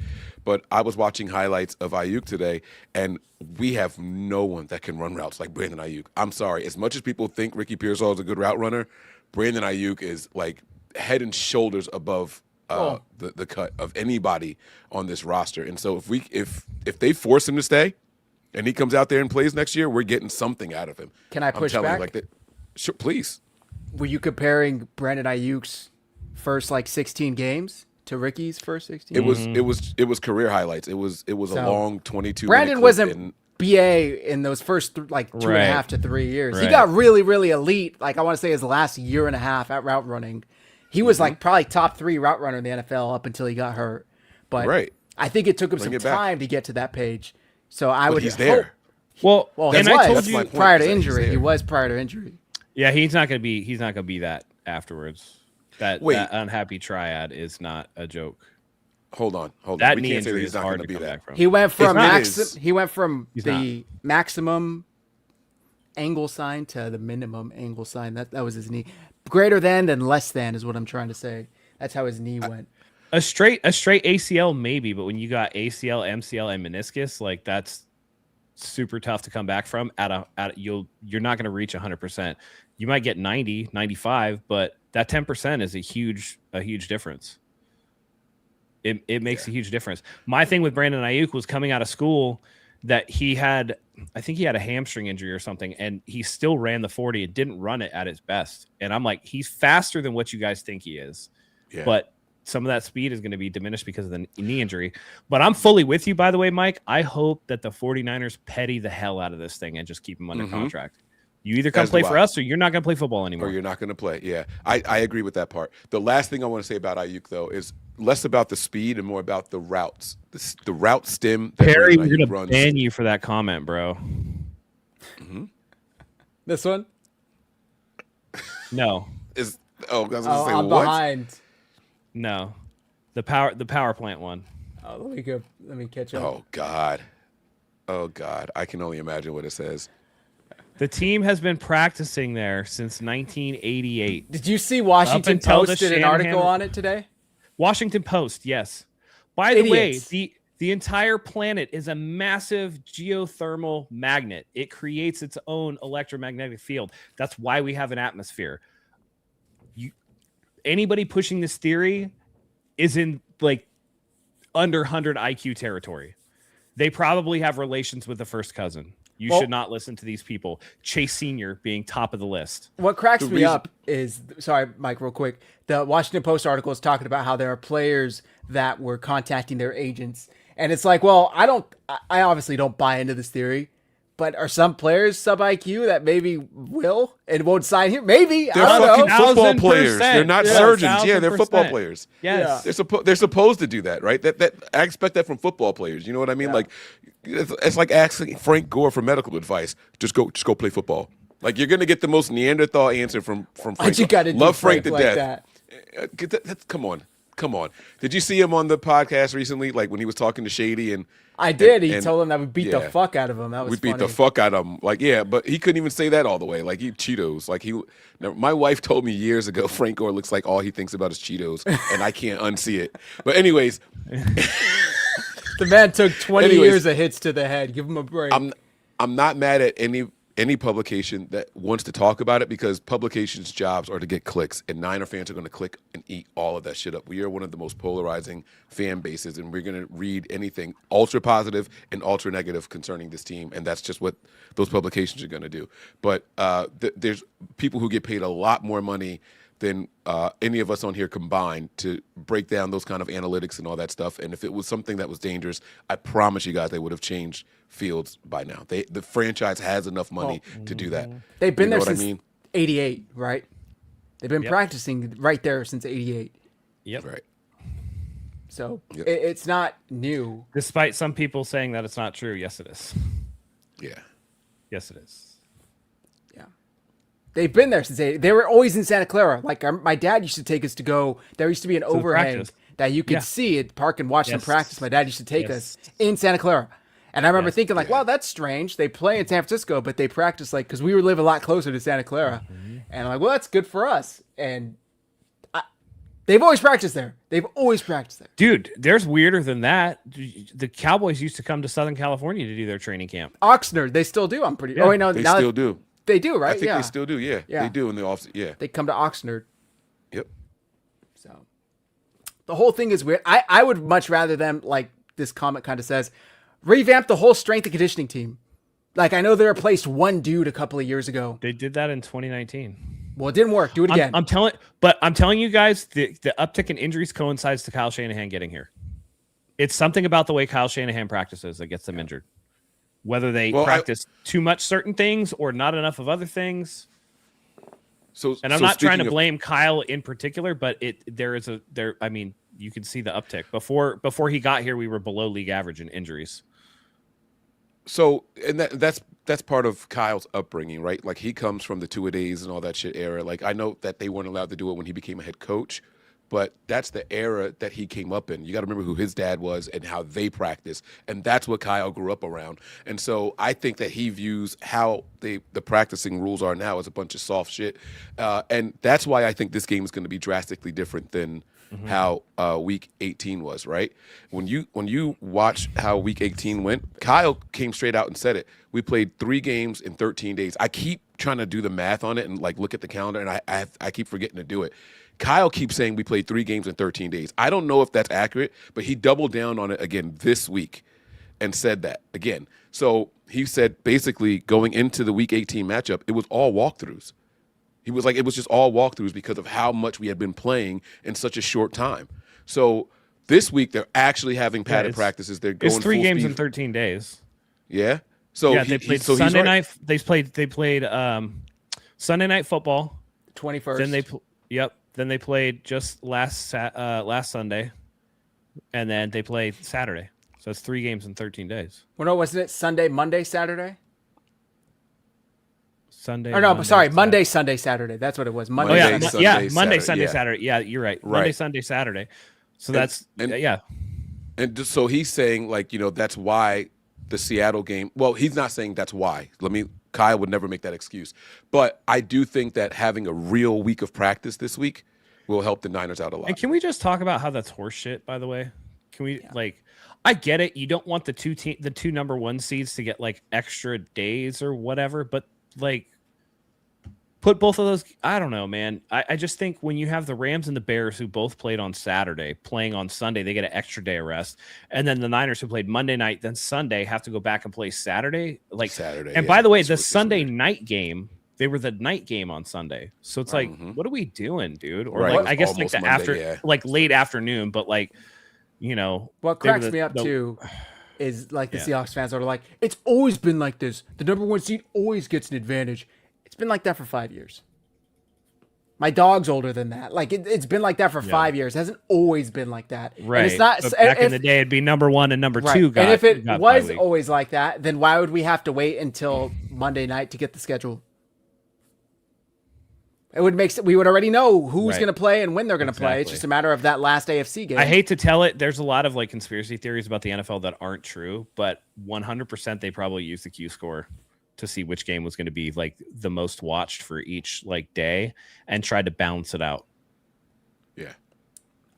But I was watching highlights of Ayuk today, and we have no one that can run routes like Brandon Ayuk. I'm sorry. As much as people think Ricky Pearsall is a good route runner, Brandon Ayuk is like head and shoulders above the cut of anybody on this roster. And so if they force him to stay and he comes out there and plays next year, we're getting something out of him. Can I push back? You, like that. Sure, please. Were you comparing Brandon Ayuk's first 16 games to Ricky's first 16? It was career highlights. It was a long 22. Brandon wasn't BA in those first 2.5 to 3 years. He got really, really elite. I want to say his last year and a half at route running. He was probably top 3 route runner in the NFL up until he got hurt. But I think it took him some time to get to that page. So he's there. Well, and I told you prior to injury. He was prior to injury. Yeah, he's not going to be that afterwards. That unhappy triad is not a joke. Hold on. That we knee can't say that injury he's is not hard going to to be come that. back from. He went from the maximum angle sign to the minimum angle sign. That was his knee. Greater than less than is what I'm trying to say. That's how his knee went. A straight ACL maybe, but when you got ACL, MCL, and meniscus, that's super tough to come back from. You're not going to reach 100%. You might get 90, 95, but that 10% is a huge difference. It makes a huge difference. My thing with Brandon Ayuk was coming out of school that I think he had a hamstring injury or something, and he still ran the 40 and didn't run it at his best. And I'm like, he's faster than what you guys think he is. Yeah. But some of that speed is going to be diminished because of the knee injury. But I'm fully with you, by the way, Mike. I hope that the 49ers petty the hell out of this thing and just keep him under contract. You either come play for us or you're not going to play football anymore. Or you're not going to play. Yeah, I agree with that part. The last thing I want to say about Ayuk, though, is less about the speed and more about the routes. The route stem that Perry, Brandon we're Ayuk going to runs. ban you for that comment, bro. This one? No. Oh, I was Oh, gonna say I'm what? behind. No, the power plant one. Oh, let me go. Let me catch up. Oh God. Oh God. I can only imagine what it says. The team has been practicing there since 1988. Did you see Washington until the Post did an Shanahan- article on it today? Washington Post, yes. By the Idiots. way, the entire planet is a massive geothermal magnet. It creates its own electromagnetic field. That's why we have an atmosphere. Anybody pushing this theory is in like under 100 IQ territory. They probably have relations with the first cousin. You should not listen to these people. Chase Sr. being top of the list. What cracks me up is, sorry, Mike, real quick. The Washington Post article is talking about how there are players that were contacting their agents. And it's like, well, I obviously don't buy into this theory, but are some players sub IQ that maybe will and won't sign here? Maybe. They're I don't fucking know. football players. 1000%. They're not Yeah, surgeons. Yeah, they're football 1000%. players. Yes. They're supposed to do that, right? That I expect that from football players. You know what I mean? Like it's like asking Frank Gore for medical advice. Just go play football. Like you're gonna get the most Neanderthal answer from Frank. Why'd you gotta do Love Frank to like death. that? Come on. Did you see him on the podcast recently? Like when he was talking to Shady and I did. He and- told him that we beat the yeah. fuck out of him. That was we beat funny. the fuck out of him. Like, yeah, but he couldn't even say that all the way. Like, he Cheetos. Like, my wife told me years ago, Frank Gore looks like all he thinks about is Cheetos, and I can't unsee it. But anyways, The man took 20 years of hits to the head. Give him a break. I'm not mad at any publication that wants to talk about it because publications' jobs are to get clicks, and Niner fans are going to click and eat all of that shit up. We are one of the most polarizing fan bases, and we're going to read anything ultra positive and ultra negative concerning this team, and that's just what those publications are going to do. But there's people who get paid a lot more money than any of us on here combined to break down those kind of analytics and all that stuff. And if it was something that was dangerous, I promise you guys they would have changed Fields by now. The franchise has enough money to do that. They've been You know there what since I mean? 88, right? They've been practicing right there since 88. Yep. Right. So Yep. it's not new. Despite some people saying that it's not true, yes, it is. Yeah. Yes, it is. Yeah. They've been there since 88. They were always in Santa Clara. Like my dad used to take us to go. There used to be an overhang practice. that you could see at the park and watch them Yes. practice. My dad used to take Yes. us in Santa Clara. And I remember Yes. thinking like, wow, that's strange. They play in San Francisco, but they practice like, because we live a lot closer to Santa Clara. And I'm like, well, that's good for us. And they've always practiced there. They've always practiced there. Dude, there's weirder than that. The Cowboys used to come to Southern California to do their training camp. Oxnard, they still do. I'm pretty. Yeah. Oh wait, no, They now still do. They do, right? I think yeah. they still do. Yeah. Yeah. They do in the off. Yeah. They come to Oxnard. Yep. So the whole thing is weird. I would much rather them, like this comment kind of says, revamp the whole strength and conditioning team. Like I know they replaced one dude a couple of years ago. They did that in 2019. Well, it didn't work. Do it again. I'm telling you guys, the uptick in injuries coincides to Kyle Shanahan getting here. It's something about the way Kyle Shanahan practices that gets them injured. Whether they practice too much certain things or not enough of other things. And I'm not trying to blame Kyle in particular, but I mean, you can see the uptick. Before he got here, we were below league average in injuries. So, and that's part of Kyle's upbringing, right? Like he comes from the two-a-days and all that shit era. Like I know that they weren't allowed to do it when he became a head coach, but that's the era that he came up in. You got to remember who his dad was and how they practice, and that's what Kyle grew up around. And so I think that he views how the practicing rules are now as a bunch of soft shit, and that's why I think this game is going to be drastically different than how Week 18 was. Right? When you watch how Week 18 went, Kyle came straight out and said it. We played 3 games in 13 days. I keep trying to do the math on it and like look at the calendar, and I keep forgetting to do it. Kyle keeps saying we played 3 games in 13 days. I don't know if that's accurate, but he doubled down on it again this week and said that again. So he said basically going into the Week 18 matchup, it was all walkthroughs. He was like, it was just all walkthroughs because of how much we had been playing in such a short time. So this week they're actually having padded practices. They're going It's 3 games speed. in 13 days. Yeah. So yeah, they played Sunday he's right. night. They played Sunday night football. 21st. Then Then they played just last Sunday, and then they played Saturday. So it's 3 games in 13 days. Well, no, wasn't it Sunday, Monday, Saturday? Sunday. Or no, Monday, sorry, Saturday. Monday, Sunday, Saturday. That's what it was. Monday, Monday, Sunday. Sunday, yeah, Monday, Saturday, Sunday, yeah. Saturday. Yeah, you're right. Right. Monday, Sunday, Saturday. So that's and- yeah. And just, so he's saying, like, that's why the Seattle game. Well, he's not saying that's why. Kyle would never make that excuse. But I do think that having a real week of practice this week will help the Niners out a lot. And can we just talk about how that's horseshit? By the way, can we I get it. You don't want the two number one seeds to get like extra days or whatever, but like put both of those. I don't know, man. I just think when you have the Rams and the Bears who both played on Saturday playing on Sunday, they get an extra day of rest. And then the Niners who played Monday night, then Sunday have to go back and play Saturday. Like Saturday. And by the way, the Sunday night game, they were the night game on Sunday. So it's like, what are we doing, dude? Or Right. like, I guess like Almost Monday, like late afternoon, but like, What cracks me up too is like the Seahawks fans are like, it's always been like this. The number one seed always gets an advantage. It's been like that for 5 years. My dog's older than that. Like it's been like that for 5 years. It hasn't always been like that. Right. And it's not but back in the day, it'd be number one and number two. And if it was always like that, then why would we have to wait until Monday night to get the schedule? It would make we would already know who's going to play and when they're going to play. It's just a matter of that last AFC game. I hate to tell it. There's a lot of like conspiracy theories about the NFL that aren't true, but 100% they probably use the Q score to see which game was going to be like the most watched for each like day and tried to balance it out. Yeah.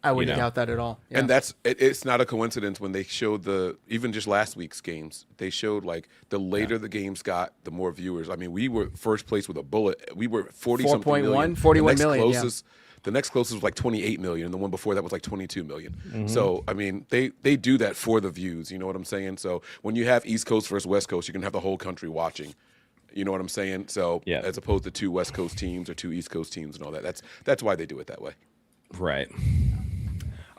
I wouldn't doubt that at all. Yeah. And it's not a coincidence when they showed even just last week's games, they showed like the later the games got, the more viewers. I mean, we were first place with a bullet. We were 40-something million. 41 million, The next closest was like 28 million, and the one before that was like 22 million. So, I mean, they do that for the views, you know what I'm saying? So when you have East Coast versus West Coast, you can have the whole country watching. You know what I'm saying? So as opposed to two West Coast teams or two East Coast teams and all that. That's why they do it that way. Right.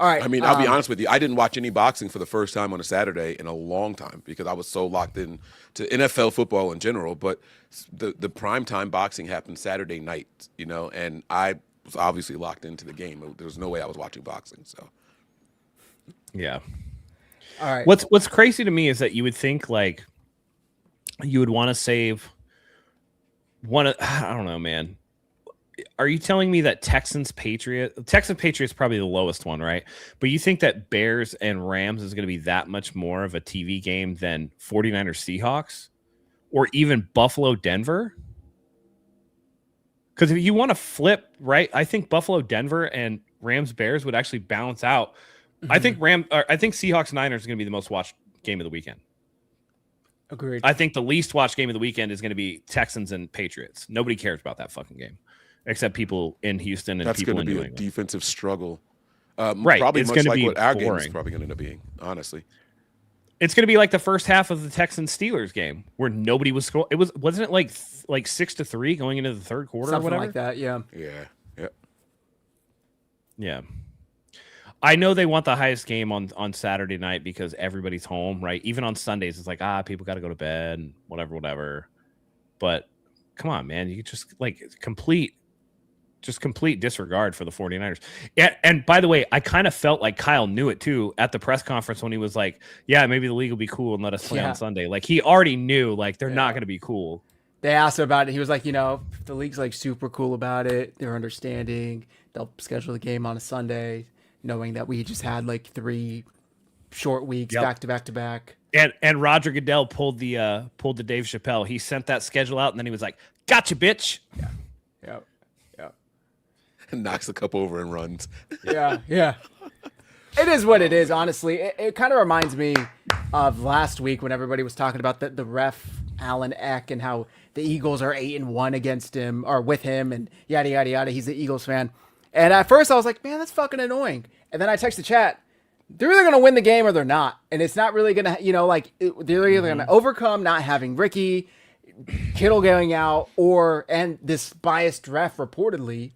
All right. I mean, I'll be honest with you. I didn't watch any boxing for the first time on a Saturday in a long time because I was so locked in to NFL football in general. But the primetime boxing happened Saturday night, and I was obviously locked into the game. There was no way I was watching boxing. So, yeah. All right. What's crazy to me is that you would think like you would want to save I don't know, man. Are you telling me that Texans Patriots probably the lowest one, right? But you think that Bears and Rams is going to be that much more of a TV game than 49ers Seahawks or even Buffalo Denver? Because if you want to flip, right, I think Buffalo Denver and Rams Bears would actually balance out. I think Seahawks Niners is going to be the most watched game of the weekend. Agreed. I think the least watched game of the weekend is going to be Texans and Patriots. Nobody cares about that fucking game. Except people in Houston and that's people in New England. That's going to England. be a defensive struggle. Right. Probably it's much like be what our game boring. is probably going to end up being, honestly. It's going to be like the first half of the Texans Steelers game where nobody was scoring. Wasn't it like 6-3 going into the third quarter Something or whatever? like that, yeah. Yeah. I know they want the highest game on Saturday night because everybody's home, right? Even on Sundays, it's like, people got to go to bed and whatever. But come on, man. You just complete disregard for the 49ers. And by the way, I kind of felt like Kyle knew it too at the press conference when he was like, yeah, maybe the league will be cool and let us play on Sunday. Like he already knew they're not going to be cool. They asked him about it. He was like, the league's super cool about it. They're understanding. They'll schedule the game on a Sunday, knowing that we just had 3 short weeks back to back to back. And Roger Goodell pulled the Dave Chappelle. He sent that schedule out and then he was like, gotcha, bitch. Yeah. And knocks the cup over and runs. Yeah. It is what it is, honestly. It kind of reminds me of last week when everybody was talking about the ref, Alan Eck, and how the Eagles are 8-1 against him or with him and yada, yada, yada. He's an Eagles fan. And at first I was like, man, that's fucking annoying. And then I texted the chat. They're either going to win the game or they're not. And it's not really going to, they're either going to overcome not having Ricky, Kittle going out, and this biased ref reportedly,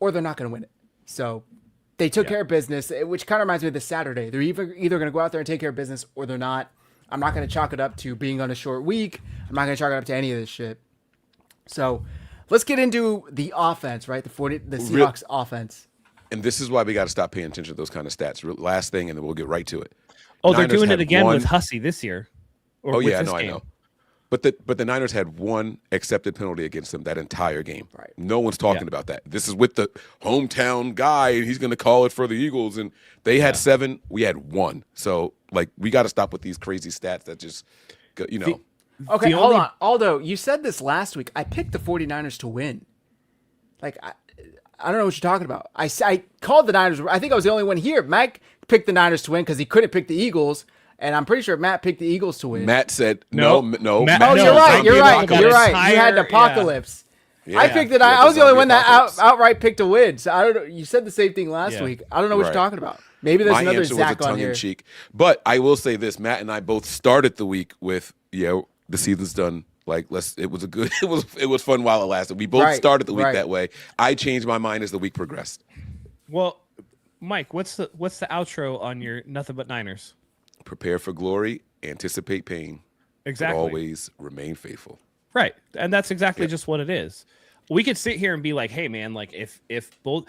or they're not going to win it. So they took care of business, which kind of reminds me of this Saturday. They're either going to go out there and take care of business or they're not. I'm not going to chalk it up to being on a short week. I'm not going to chalk it up to any of this shit. So let's get into the offense, right? The Seahawks offense. And this is why we got to stop paying attention to those kind of stats. Last thing, and then we'll get right to it. Oh, they're Niners doing it had again one- with Hussey this year. Or Oh, with yeah, this no, I game. know. But the Niners had one accepted penalty against them that entire game. Right. No one's talking about that. This is with the hometown guy, and he's going to call it for the Eagles. And they had 7, we had 1. So like we got to stop with these crazy stats that just, you know. Okay, hold on. Aldo, you said this last week. I picked the 49ers to win. Like, I don't know what you're talking about. I called the Niners. I think I was the only one here. Mike picked the Niners to win because he couldn't pick the Eagles. And I'm pretty sure Matt picked the Eagles to win. Matt said, no. Matt, Oh, no, you're right. You're right. about You're right. You had entire- an apocalypse. Yeah. I picked it. Yeah, I was the only zombie one that apocalypse. outright picked to win. So I don't know. You said the same thing last week. I don't know what Right. you're talking about. Maybe there's My another answer was Zach a on tongue here. in cheek. But I will say this: Matt and I both started the week with, the season's done. Like it was a good. It was fun while it lasted. We both started the week that way. I changed my mind as the week progressed. Well, Mike, what's the outro on your Nothing But Niners? Prepare for glory, anticipate pain, Exactly. but always remain faithful. Right. And that's exactly just what it is. We could sit here and be like, hey man, like if both,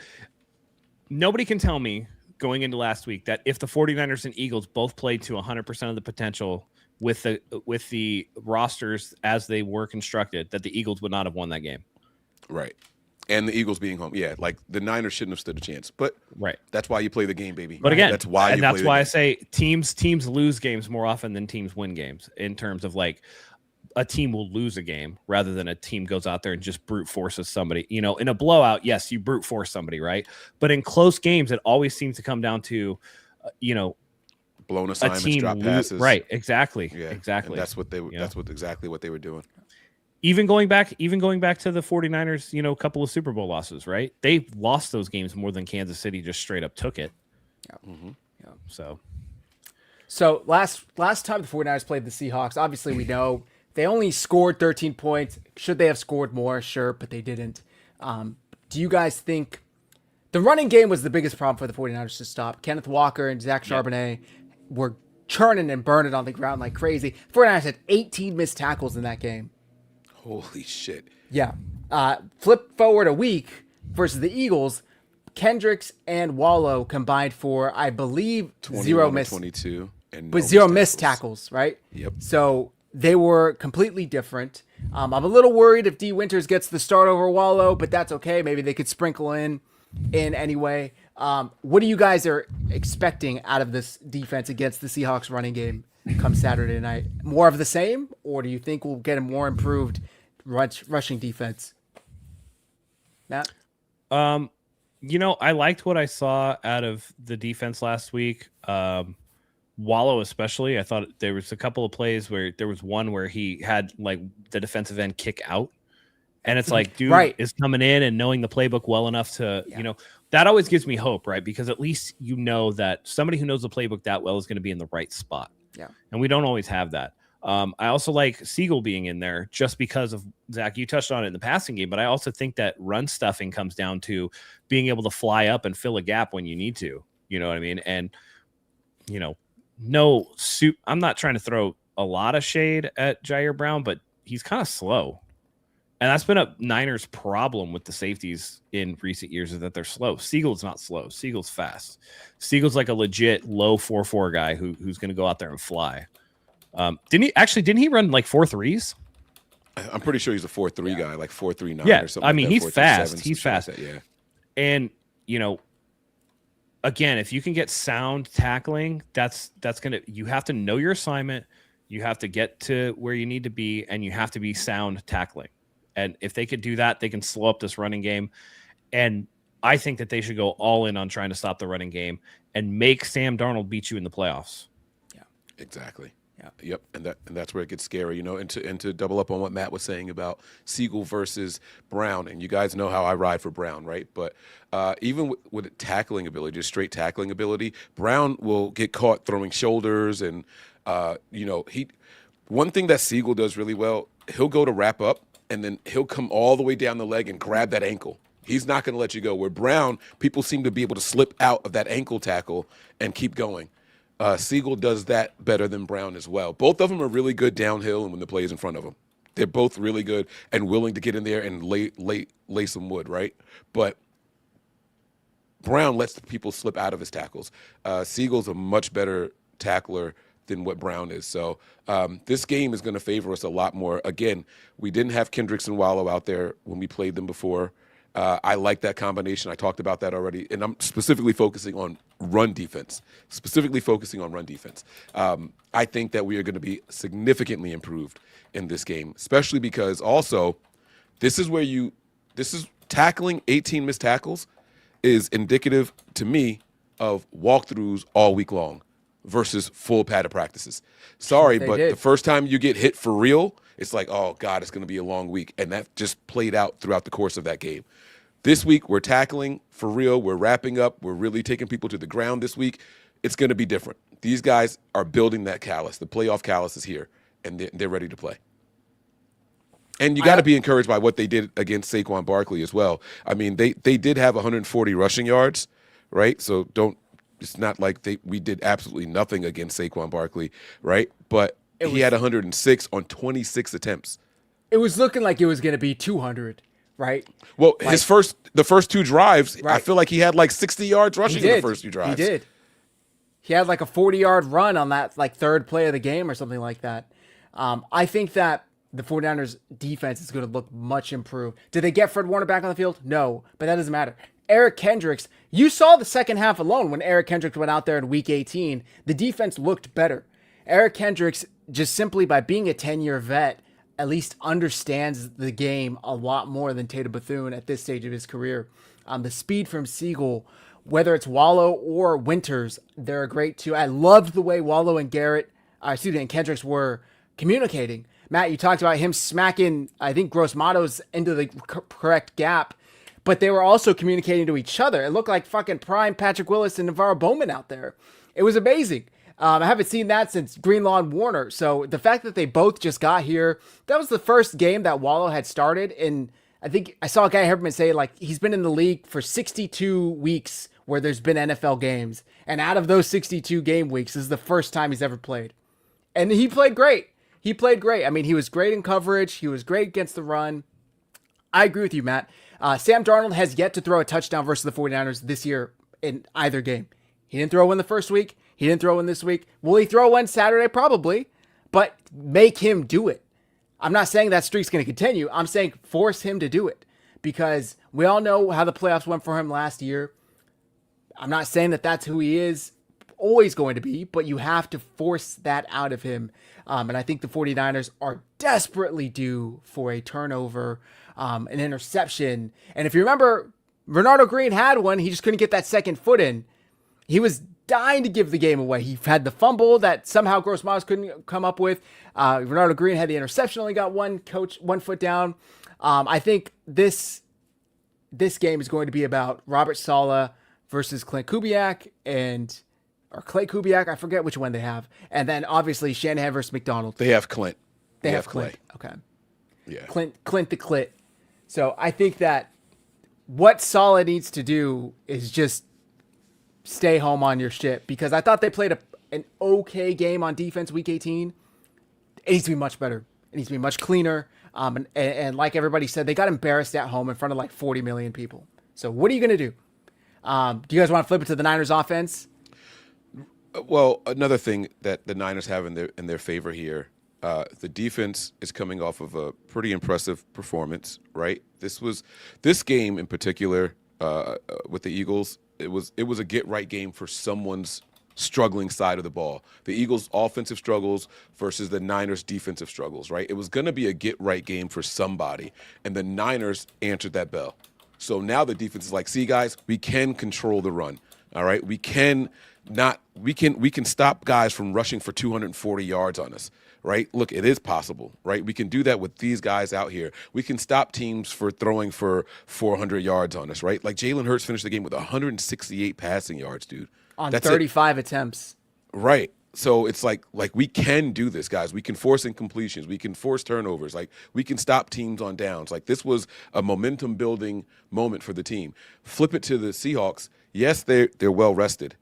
nobody can tell me going into last week that if the 49ers and Eagles both played to 100% of the potential with the rosters as they were constructed, that the Eagles would not have won that game. Right. And the Eagles being home. Yeah, like the Niners shouldn't have stood a chance. But that's why you play the game, baby. But again, that's why I say teams lose games more often than teams win games, in terms of like a team will lose a game rather than a team goes out there and just brute forces somebody. You know, in a blowout, yes, you brute force somebody, right? But in close games, it always seems to come down to, blown a assignments, team drop passes. right? Exactly. Yeah, Exactly. And that's what they were. That's exactly what they were doing. Even going back to the 49ers, a couple of Super Bowl losses, right? They lost those games more than Kansas City just straight up took it. Yeah. Mm-hmm. So last time the 49ers played the Seahawks, obviously we know they only scored 13 points. Should they have scored more? Sure, but they didn't. Do you guys think the running game was the biggest problem for the 49ers to stop? Kenneth Walker and Zach Charbonnet were churning and burning on the ground like crazy. 49ers had 18 missed tackles in that game. Holy shit. Yeah. Flip forward a week versus the Eagles, Kendricks and Wallow combined for, I believe, 0 missed. 22. And But 0 missed tackles, right? Yep. So they were completely different. I'm a little worried if D. Winters gets the start over Wallow, but that's okay. Maybe they could sprinkle in anyway. What do you guys are expecting out of this defense against the Seahawks running game come Saturday night? More of the same, or do you think we'll get a more improved rushing defense? Matt? I liked what I saw out of the defense last week. Wallow especially, I thought there was a couple of plays where there was one where he had like the defensive end kick out. And it's like, dude is coming in and knowing the playbook well enough to, that always gives me hope, right? Because at least that somebody who knows the playbook that well is going to be in the right spot. Yeah. And we don't always have that. I also like Siegel being in there just because of, Zach, you touched on it in the passing game, but I also think that run stuffing comes down to being able to fly up and fill a gap when you need to. You know what I mean? And, I'm not trying to throw a lot of shade at Jair Brown, but he's kind of slow. And that's been a Niners problem with the safeties in recent years, is that they're slow. Siegel's not slow. Siegel's fast. Siegel's like a legit low 4.4 guy who's going to go out there and fly. Didn't he run like 4.3s? I'm pretty sure he's a 4.3 guy, like 4.39 yeah, or something. I mean, like that, he's fast. 4.37, He's something like fast. that, yeah. And, again, if you can get sound tackling, that's going to, you have to know your assignment. You have to get to where you need to be, and you have to be sound tackling. And if they could do that, they can slow up this running game. And I think that they should go all in on trying to stop the running game and make Sam Darnold beat you in the playoffs. Yeah, exactly. Yeah. Yep. And that's where it gets scary, and to double up on what Matt was saying about Siegel versus Brown. And you guys know how I ride for Brown, right? But even with tackling ability, just straight tackling ability, Brown will get caught throwing shoulders. And, one thing that Siegel does really well, he'll go to wrap up, and then he'll come all the way down the leg and grab that ankle. He's not going to let you go. Where Brown, people seem to be able to slip out of that ankle tackle and keep going. Siegel does that better than Brown as well. Both of them are really good downhill and when the play is in front of them. They're both really good and willing to get in there and lay some wood, right? But Brown lets people slip out of his tackles. Siegel's a much better tackler than what Brown is. So this game is going to favor us a lot more. Again, we didn't have Kendricks and Wallow out there when we played them before. I like that combination. I talked about that already. And I'm specifically focusing on run defense. I think that we are going to be significantly improved in this game, especially because also this is tackling 18 missed tackles is indicative to me of walkthroughs all week long versus full padded practices. Sorry, but the first time you get hit for real, it's like, oh, God, it's going to be a long week. And that just played out throughout the course of that game. This week, we're tackling for real. We're wrapping up. We're really taking people to the ground this week. It's going to be different. These guys are building that callus. The playoff callus is here, and they're ready to play. And you got to be encouraged by what they did against Saquon Barkley as well. I mean, they did have 140 rushing yards, right? So it's not like we did absolutely nothing against Saquon Barkley, right? But he had 106 on 26 attempts. It was looking like it was going to be 200, right? Well, the first two drives, right. I feel like he had like 60 yards rushing in the first two drives. He did. He had like a 40-yard run on that like third play of the game or something like that. I think that the 49ers defense is going to look much improved. Did they get Fred Warner back on the field? No, but that doesn't matter. Eric Kendricks, you saw the second half alone when Eric Kendricks went out there in week 18, the defense looked better. Eric Kendricks, just simply by being a 10-year vet, at least understands the game a lot more than Tatum Bethune at this stage of his career. The speed from Siegel, whether it's Wallow or Winters, they're great too. I loved the way Wallow and and Kendricks were communicating. Matt, you talked about him smacking, I think, Gross Matos into the correct gap, but they were also communicating to each other. It looked like fucking prime Patrick Willis and Navarro Bowman out there. It was amazing. I haven't seen that since Greenlaw and Warner. So the fact that they both just got here, that was the first game that Wallow had started. And I think I saw a guy Herberman say, like, he's been in the league for 62 weeks where there's been NFL games. And out of those 62 game weeks, this is the first time he's ever played. And he played great. I mean, he was great in coverage. He was great against the run. I agree with you, Matt. Sam Darnold has yet to throw a touchdown versus the 49ers this year in either game. He didn't throw one the first week. He didn't throw one this week. Will he throw one Saturday? Probably. But make him do it. I'm not saying that streak's going to continue. I'm saying force him to do it. Because we all know how the playoffs went for him last year. I'm not saying that that's who he is always going to be, but you have to force that out of him. And I think the 49ers are desperately due for a turnover, an interception. And if you remember, Bernardo Green had one. He just couldn't get that second foot in. He was dying to give the game away. He had the fumble that somehow Gross Matos couldn't come up with. Bernardo Green had the interception, only got one foot down. I think this game is going to be about Robert Saleh versus Clint Kubiak or Clay Kubiak. I forget which one they have. And then obviously Shanahan versus McDonald. They have Clint. They have Clint. Okay. Yeah. Clint the Clit. So I think that what Saleh needs to do is just stay home on your shit, because I thought they played an okay game on defense week 18. It needs to be much better. It needs to be much cleaner. And like everybody said, they got embarrassed at home in front of like 40 million people. So what are you going to do? Do you guys want to flip it to the Niners offense? Well, another thing that the Niners have in their favor here, the defense is coming off of a pretty impressive performance, right? This game in particular with the Eagles, it was a get right game for someone's struggling side of the ball. The Eagles' offensive struggles versus the Niners' defensive struggles, right? It was going to be a get right game for somebody, and the Niners answered that bell. So now the defense is like, see, guys, we can control the run. All right, we can stop guys from rushing for 240 yards on us, right? Look, it is possible, right? We can do that with these guys out here. We can stop teams for throwing for 400 yards on us, right? Like Jalen Hurts finished the game with 168 passing yards, dude. On 35 attempts. Right. So it's like we can do this, guys. We can force incompletions. We can force turnovers. Like, we can stop teams on downs. Like, this was a momentum-building moment for the team. Flip it to the Seahawks. Yes, they're well rested,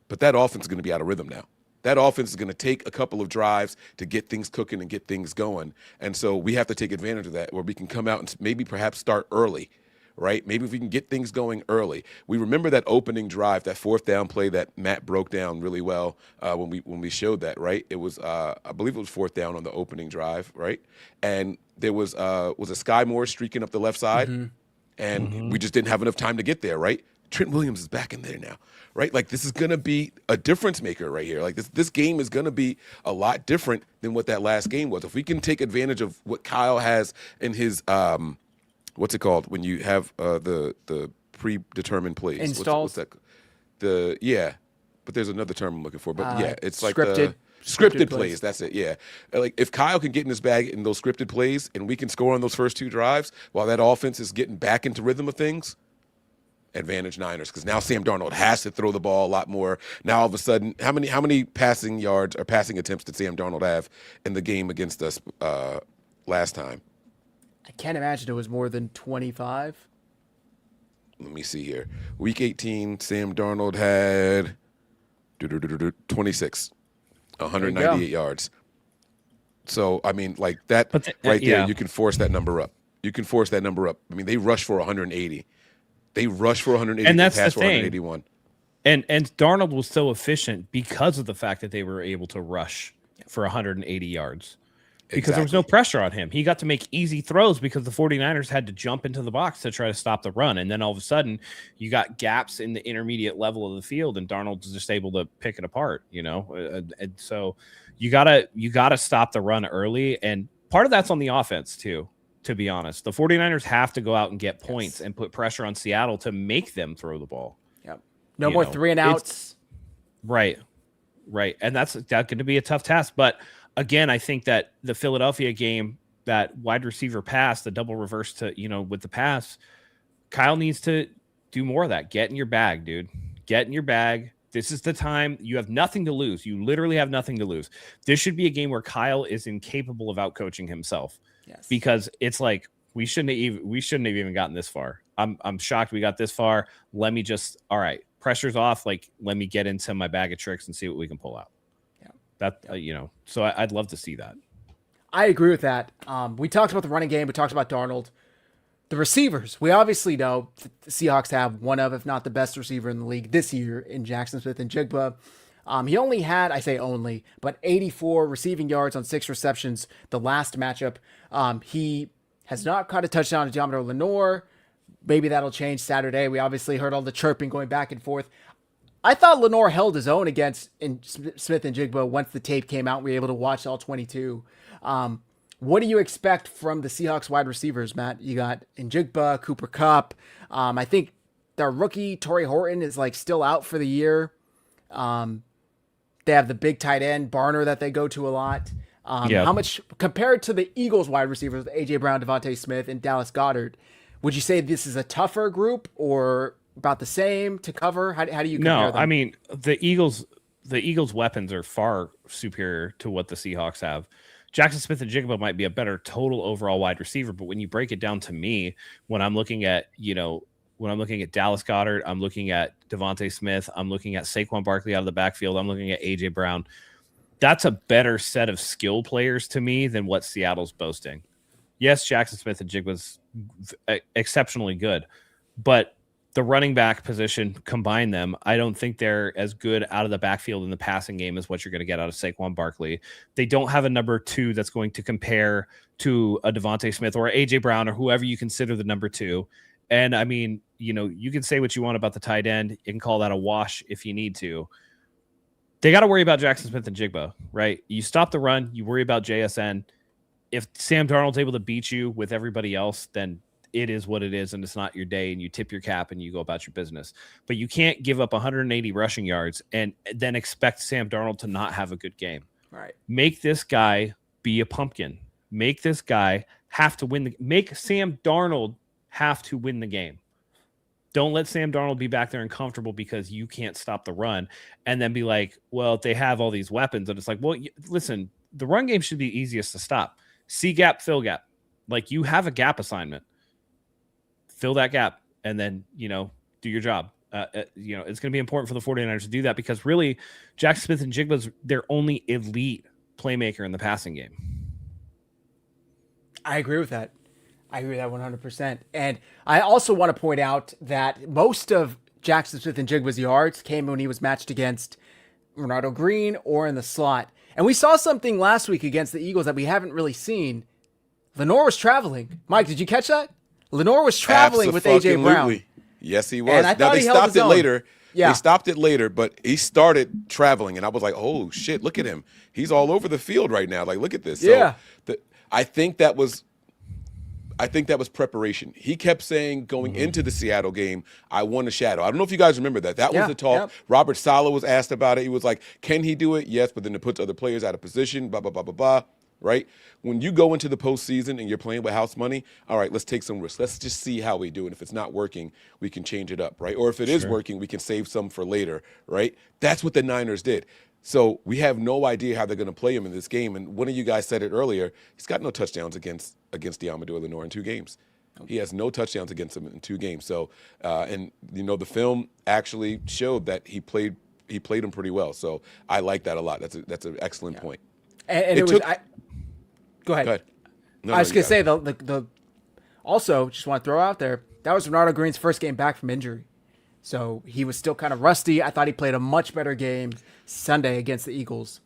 but that offense is going to be out of rhythm now. That offense is going to take a couple of drives to get things cooking and get things going. And so we have to take advantage of that, where we can come out and maybe perhaps start early, right? Maybe if we can get things going early. We remember that opening drive, that fourth down play that Matt broke down really well when we showed that, right? It was I believe it was fourth down on the opening drive, right? And there was a Sky Moore streaking up the left side, and we just didn't have enough time to get there, right? Trent Williams is back in there now, right? Like, this is going to be a difference maker right here. Like, this game is going to be a lot different than what that last game was. If we can take advantage of what Kyle has in his what's it called when you have the predetermined plays? Installs? What's that? But there's another term I'm looking for. But it's like scripted plays. That's it. Yeah. Like, if Kyle can get in his bag in those scripted plays and we can score on those first two drives while that offense is getting back into rhythm of things, advantage Niners, because now Sam Darnold has to throw the ball a lot more. Now all of a sudden, how many passing yards or passing attempts did Sam Darnold have in the game against us last time? I can't imagine it was more than 25. Let me see here. Week 18, Sam Darnold had 26, 198 yards. So, I mean, like that there, you can force that number up. I mean, they rushed for 180. They rushed for 180 and that's pass the for thing. 181. And Darnold was so efficient because of the fact that they were able to rush for 180 yards. Because there was no pressure on him. He got to make easy throws because the 49ers had to jump into the box to try to stop the run. And then all of a sudden, you got gaps in the intermediate level of the field, and Darnold's just able to pick it apart, And so you gotta stop the run early. And part of that's on the offense, too, to be honest. The 49ers have to go out and get points and put pressure on Seattle to make them throw the ball. Yep. No more 3 and outs. Right. And that's going to be a tough task. But again, I think that the Philadelphia game, that wide receiver pass, the double reverse to, with the pass, Kyle needs to do more of that. Get in your bag, dude. Get in your bag. This is the time. You have nothing to lose. You literally have nothing to lose. This should be a game where Kyle is incapable of outcoaching himself. Yes. Because it's like, we shouldn't have even gotten this far. I'm shocked we got this far. Let me just, all right, pressure's off. Like, let me get into my bag of tricks and see what we can pull out. So I'd love to see that. I agree with that. We talked about the running game. We talked about Darnold. The receivers, we obviously know the Seahawks have one of, if not the best receiver in the league this year in Jackson Smith-Njigba. He only had, I say only, but 84 receiving yards on 6 receptions the last matchup. He has not caught a touchdown to Deommodore Lenoir. Maybe that'll change Saturday. We obviously heard all the chirping going back and forth. I thought Lenoir held his own against Smith-Njigba once the tape came out. We were able to watch all 22. What do you expect from the Seahawks wide receivers, Matt? You got Njigba, Cooper Kupp. I think their rookie, Torrey Horton, is still out for the year. They have the big tight end, Barner, that they go to a lot. How much, compared to the Eagles wide receivers, A.J. Brown, Devontae Smith, and Dallas Goedert, would you say this is a tougher group or about the same to cover? How do you compare them? No, I mean, the Eagles' weapons are far superior to what the Seahawks have. Jackson Smith-Njigba might be a better total overall wide receiver, but when you break it down to me, when I'm looking at, Dallas Goedert, I'm looking at Devontae Smith, I'm looking at Saquon Barkley out of the backfield, I'm looking at A.J. Brown. That's a better set of skill players to me than what Seattle's boasting. Yes, Jackson Smith-Njigba's exceptionally good, but the running back position, combine them, I don't think they're as good out of the backfield in the passing game as what you're going to get out of Saquon Barkley. They don't have a number 2 that's going to compare to a Devontae Smith or A.J. Brown or whoever you consider the number 2. And I mean, you can say what you want about the tight end. You can call that a wash if you need to. They got to worry about Jackson Smith-Njigba, right? You stop the run, you worry about JSN. If Sam Darnold's able to beat you with everybody else, then it is what it is, and it's not your day, and you tip your cap and you go about your business. But you can't give up 180 rushing yards and then expect Sam Darnold to not have a good game. Right. Make this guy be a pumpkin. Make this guy have to win. Make Sam Darnold have to win the game. Don't let Sam Darnold be back there and comfortable because you can't stop the run and then be like, well, they have all these weapons. And it's like, well, listen, the run game should be easiest to stop. See gap, fill gap. Like, you have a gap assignment. Fill that gap and then, do your job. It's going to be important for the 49ers to do that because really Jackson Smith-Njigba's their only elite playmaker in the passing game. I agree with that. I agree with that 100%. And I also want to point out that most of Jackson Smith and Jigba's yards came when he was matched against Ronaldo Green or in the slot. And we saw something last week against the Eagles that we haven't really seen. Lenore was traveling. Mike, did you catch that? Lenore was traveling with A.J. Brown. Absolutely. Yes, he was. And I Now, thought they he held stopped his it own. later. Yeah. They stopped it later, but he started traveling, and I was like, oh, shit, look at him. He's all over the field right now. Like, look at this. Yeah. So I think that was preparation. He kept saying going into the Seattle game, I want a shadow. I don't know if you guys remember that. That was Yeah, the talk. yep. Robert Saleh was asked about it. He was like, can he do it? Yes, but then it puts other players out of position, blah, blah, blah, blah, blah. Right? When you go into the postseason and you're playing with house money, all right, let's take some risks. Let's just see how we do. And if it's not working, we can change it up, right? Or if it is working, we can save some for later, right? That's what the Niners did. So we have no idea how they're going to play him in this game. And one of you guys said it earlier. He's got no touchdowns against Diamador Lenore in 2 games. He has no touchdowns against him in 2 games. So, and the film actually showed that he played him pretty well. So I like that a lot. That's an excellent point. And it was. Go ahead. Go ahead. No, I was you going to say got it. the also just want to throw out there that was Ronaldo Green's first game back from injury, so he was still kind of rusty. I thought he played a much better game Sunday against the Eagles.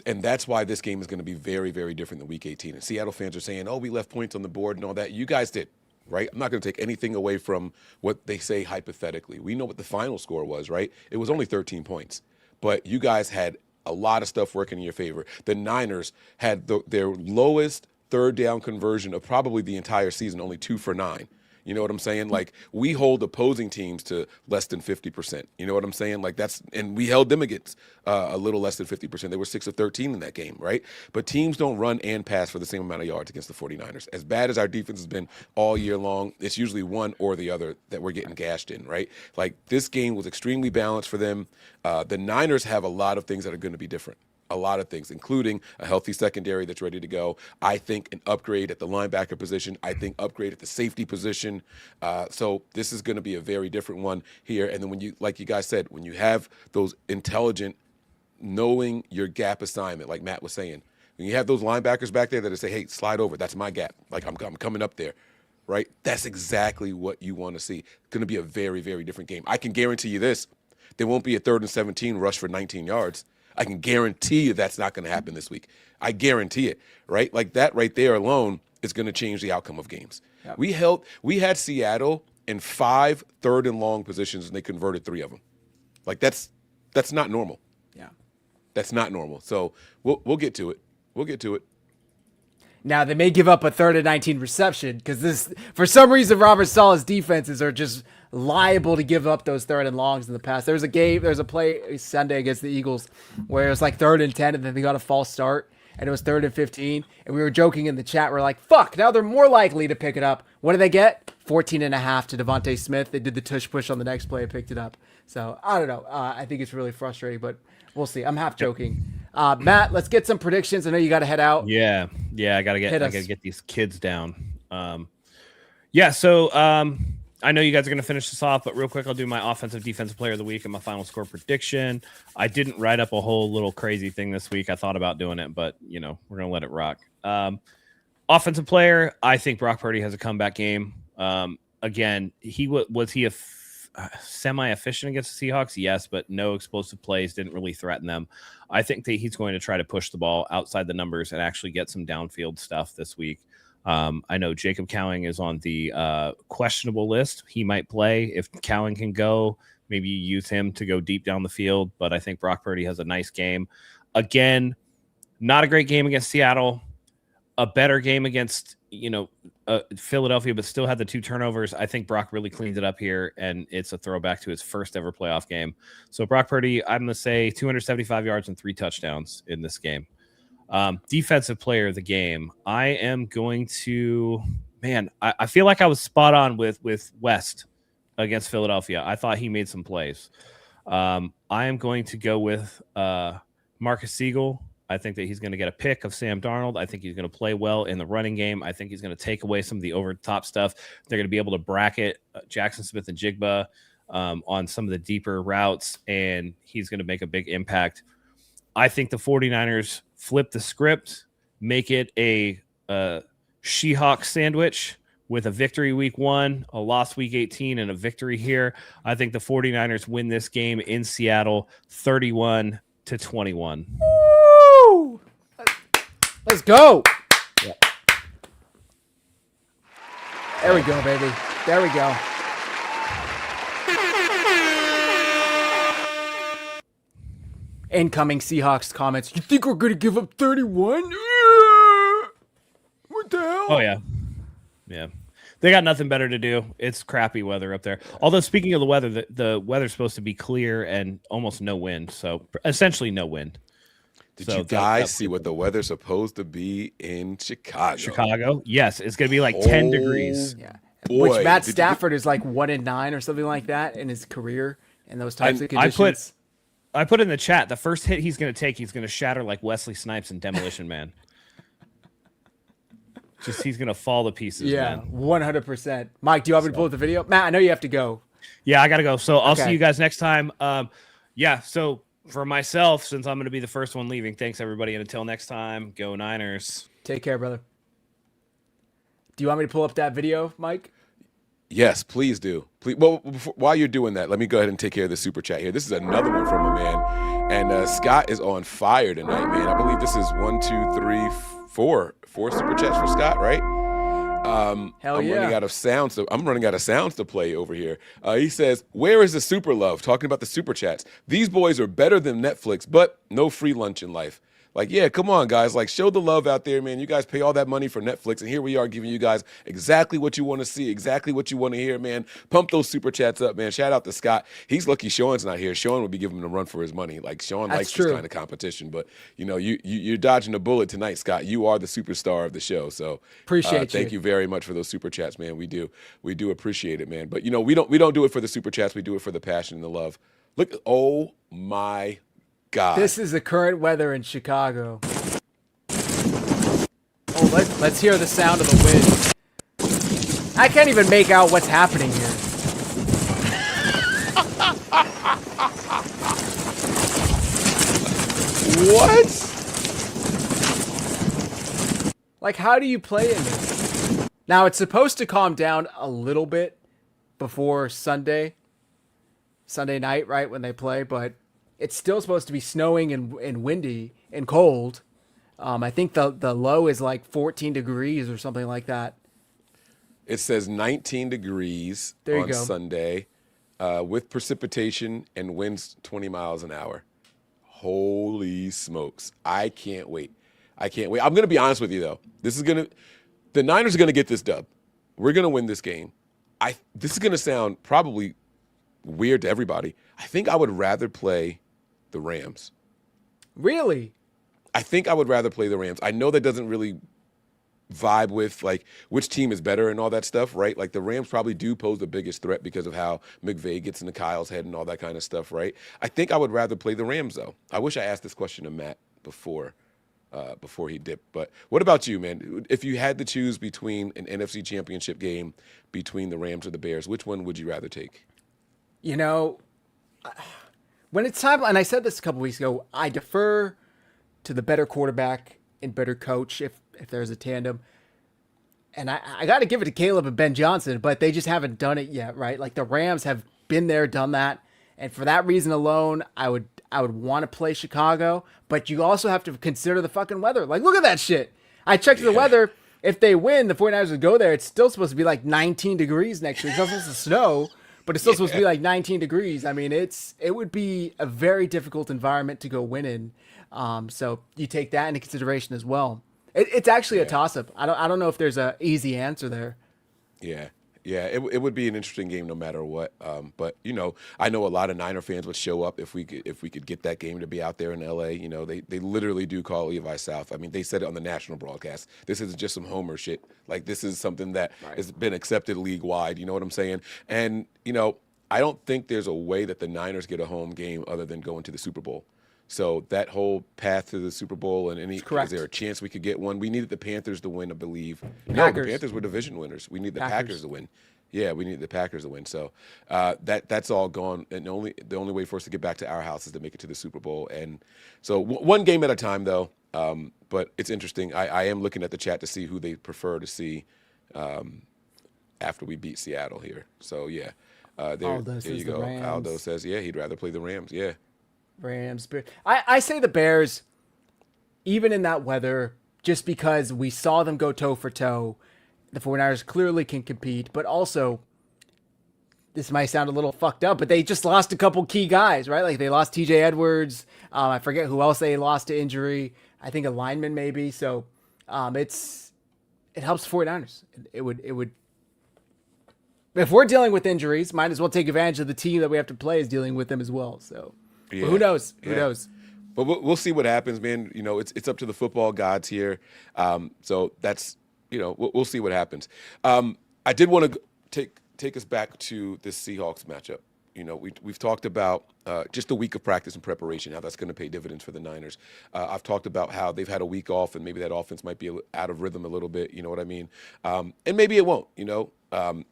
And that's why this game is going to be very, very different than Week 18. And Seattle fans are saying, "Oh, we left points on the board and all that." You guys did, right? I'm not going to take anything away from what they say hypothetically. We know what the final score was, right? It was only 13 points, but you guys had a lot of stuff working in your favor. The Niners had their lowest third down conversion of probably the entire season, only 2 for 9. You know what I'm saying? Like, we hold opposing teams to less than 50%. You know what I'm saying? Like, and we held them against a little less than 50%. They were 6 of 13 in that game, right? But teams don't run and pass for the same amount of yards against the 49ers. As bad as our defense has been all year long, it's usually one or the other that we're getting gashed in, right? Like, this game was extremely balanced for them. The Niners have a lot of things that are going to be different. A lot of things, including a healthy secondary that's ready to go. I think an upgrade at the linebacker position. I think upgrade at the safety position. So this is going to be a very different one here. And then when you, like you guys said, when you have those intelligent, knowing your gap assignment, like Matt was saying, when you have those linebackers back there that say, hey, slide over, that's my gap. Like, I'm coming up there, right? That's exactly what you want to see. It's going to be a very, very different game. I can guarantee you this. There won't be a 3rd and 17 rush for 19 yards. I can guarantee you that's not going to happen this week. I guarantee it, right? Like, that right there alone is going to change the outcome of games. Yep. We had Seattle in 5 third and long positions, and they converted 3 of them. Like, that's not normal. Yeah, that's not normal. So we'll get to it. We'll get to it. Now, they may give up a 3rd and 19 reception because for some reason, Robert Saleh's defenses are just liable to give up those 3rd and longs in the past. There's a play Sunday against the Eagles where it was like 3rd and 10 and then they got a false start and it was 3rd and 15. And we were joking in the chat. We're like, fuck, now they're more likely to pick it up. What did they get? 14.5 to Devontae Smith. They did the tush push on the next play and picked it up. So I don't know. I think it's really frustrating, but we'll see. I'm half joking. Matt, let's get some predictions. I know you got to head out. Yeah. I gotta get these kids down. So I know you guys are gonna finish this off, but real quick, I'll do my offensive defensive player of the week and my final score prediction. I didn't write up a whole little crazy thing this week. I thought about doing it, but we're gonna let it rock. Offensive player, I think Brock Purdy has a comeback game. Again, was he semi-efficient against the Seahawks? Yes, but no explosive plays, didn't really threaten them. I think that he's going to try to push the ball outside the numbers and actually get some downfield stuff this week. I know Jacob Cowing is on the questionable list. He might play. If Cowing can go, maybe you use him to go deep down the field, but I think Brock Purdy has a nice game. Again, not a great game against Seattle. A better game against, Philadelphia, but still had the 2 turnovers. I think Brock really cleaned it up here, and it's a throwback to his first ever playoff game. So Brock Purdy, I'm going to say 275 yards and 3 touchdowns in this game. Defensive player of the game, I am going to, I feel like I was spot on with West against Philadelphia. I thought he made some plays. I am going to go with Marcus Siegel. I think that he's going to get a pick of Sam Darnold. I think he's going to play well in the running game. I think he's going to take away some of the over-the-top stuff. They're going to be able to bracket Jackson Smith and Jigba on some of the deeper routes, and he's going to make a big impact. I think the 49ers flip the script, make it a Seahawks sandwich with a victory week 1, a loss week 18, and a victory here. I think the 49ers win this game in Seattle 31-21. Woo! Let's go. There we go, baby. There we go. Incoming Seahawks comments. You think we're going to give up 31? What the hell? Oh, yeah. Yeah. They got nothing better to do. It's crappy weather up there. Although, speaking of the weather, the weather's supposed to be clear and almost no wind. So, essentially no wind. Did you guys see what the weather's supposed to be in Chicago? Chicago? Yes. It's going to be like 10 degrees. Yeah. Boy, which Matt Stafford is like 1-9 or something like that in his career in those types of conditions. I put in the chat, the first hit he's going to take, he's going to shatter like Wesley Snipes in Demolition Man. He's going to fall to pieces, yeah, man. 100%. Mike, do you want me to pull up the video? Matt, I know you have to go. Yeah, I got to go. So I'll see you guys next time. Yeah, so for myself, since I'm going to be the first one leaving, thanks, everybody. And until next time, go Niners. Take care, brother. Do you want me to pull up that video, Mike? Yes, please do. Please. Well, while you're doing that, let me go ahead and take care of the super chat here. This is another one from a man, and Scott is on fire tonight, man. I believe this is 1, 2, 3, 4 super chats for Scott, right? Hell I'm yeah. running out of sounds. I'm running out of sounds to play over here. He says, "Where is the super love?" Talking about the super chats. These boys are better than Netflix, but no free lunch in life. Like, yeah, come on, guys. Like, show the love out there, man. You guys pay all that money for Netflix, and here we are giving you guys exactly what you want to see, exactly what you want to hear, man. Pump those super chats up, man. Shout out to Scott. He's lucky Sean's not here. Sean would be giving him a run for his money. Like, Sean likes this kind of competition. But, you know, you're dodging a bullet tonight, Scott. You are the superstar of the show. So thank you very much for those super chats, man. We do appreciate it, man. But, you know, we don't do it for the super chats. We do it for the passion and the love. Look, oh, my God. This is the current weather in Chicago. Oh, let's hear the sound of the wind. I can't even make out what's happening here. What? Like, how do you play in this? Now, it's supposed to calm down a little bit before Sunday night, right, when they play, but it's still supposed to be snowing and windy and cold. I think the low is like 14 degrees or something like that. It says 19 degrees on Sunday with precipitation and winds 20 miles an hour. Holy smokes. I can't wait. I'm going to be honest with you, though. The Niners are going to get this dub. We're going to win this game. This is going to sound probably weird to everybody. I think I would rather play the Rams. Really? I think I would rather play the Rams. I know that doesn't really vibe with like which team is better and all that stuff, right? Like the Rams probably do pose the biggest threat because of how McVay gets into Kyle's head and all that kind of stuff, right? I think I would rather play the Rams, though. I wish I asked this question to Matt before he dipped. But what about you, man? If you had to choose between an NFC Championship game between the Rams or the Bears, which one would you rather take? You know, when it's time, and I said this a couple weeks ago, I defer to the better quarterback and better coach if there's a tandem. And I got to give it to Caleb and Ben Johnson, but they just haven't done it yet, right? Like the Rams have been there, done that. And for that reason alone, I would want to play Chicago, but you also have to consider the fucking weather. Like, look at that shit. I checked the weather. If they win, the 49ers would go there. It's still supposed to be like 19 degrees next week. It's not supposed to snow, but it's still supposed to be like 19 degrees. I mean, it would be a very difficult environment to go win in. So you take that into consideration as well. It's actually a toss-up. I don't know if there's a easy answer there. Yeah. It would be an interesting game no matter what. But you know, I know a lot of Niner fans would show up if we could get that game to be out there in LA. You know, they literally do call Levi South. I mean, they said it on the national broadcast. This isn't just some homer shit. Like this is something that has been accepted league wide. You know what I'm saying? And you know, I don't think there's a way that the Niners get a home game other than going to the Super Bowl. So that whole path to the Super Bowl and is there a chance we could get one? We needed the Panthers to win, I believe. No, the Panthers were division winners. We need the Packers to win. Yeah, we need the Packers to win. So that's all gone. And the only way for us to get back to our house is to make it to the Super Bowl. And so one game at a time, though. But it's interesting. I am looking at the chat to see who they prefer to see after we beat Seattle here. So, yeah. There you go. Aldo says, yeah, he'd rather play the Rams. Yeah. Rams. I say the Bears, even in that weather, just because we saw them go toe for toe. The 49ers clearly can compete, but also, this might sound a little fucked up, but they just lost a couple key guys, right? Like they lost TJ Edwards. I forget who else they lost to injury. I think a lineman maybe. So it helps 49ers. It would. If we're dealing with injuries, might as well take advantage of the team that we have to play is dealing with them as well. So but who knows? Who knows? But we'll see what happens, man. You know, it's up to the football gods here. So that's, you know, we'll see what happens. I did want to take us back to this Seahawks matchup. You know, we've talked about just a week of practice and preparation, how that's going to pay dividends for the Niners. I've talked about how they've had a week off and maybe that offense might be out of rhythm a little bit. You know what I mean? And maybe it won't. You know,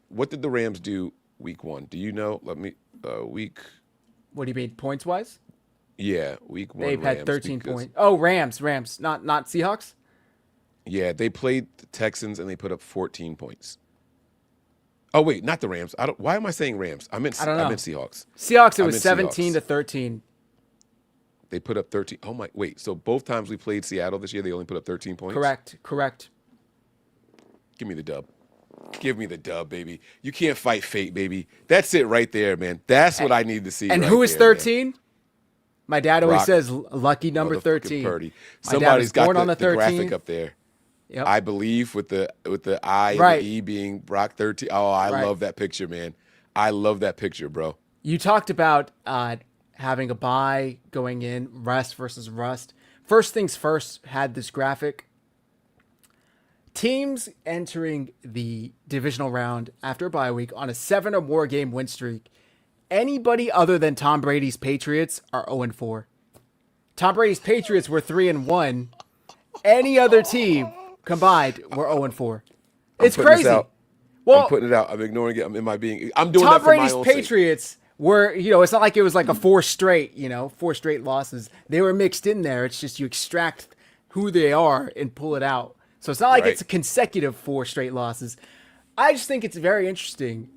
what did the Rams do week one? Do you know? Week. What do you mean, points wise? Yeah, week one. They've had 13 points. Oh, Rams, not Seahawks. Yeah, they played the Texans and they put up 14 points. Oh wait, not the Rams. Why am I saying Rams? I meant Seahawks. Seahawks. It was 17-13. They put up 13. Oh my! Wait. So both times we played Seattle this year, they only put up 13 points. Correct. Give me the dub. Give me the dub, baby. You can't fight fate, baby. That's it right there, man. That's what I need to see. And right who is there, 13? Man. My dad always says lucky number 13. Purdy. Somebody's got born on the 13th. graphic up there. Yep. I believe with the I and right. the E being Brock 13. Oh, I love that picture, man. I love that picture, bro. You talked about having a bye going in, rest versus rust. First things first, had this graphic. Teams entering the divisional round after a bye week on a 7 or more game win streak. Anybody other than Tom Brady's Patriots are 0-4. Tom Brady's Patriots were 3-1. Any other team combined were 0-4. It's crazy. Well, I'm putting it out. I'm ignoring it. I'm doing Tom that for Brady's my own Patriots sake. Were, it's not like it was like a 4 straight losses. They were mixed in there. It's just you extract who they are and pull it out. So it's not like it's a consecutive 4 straight losses. I just think it's very interesting.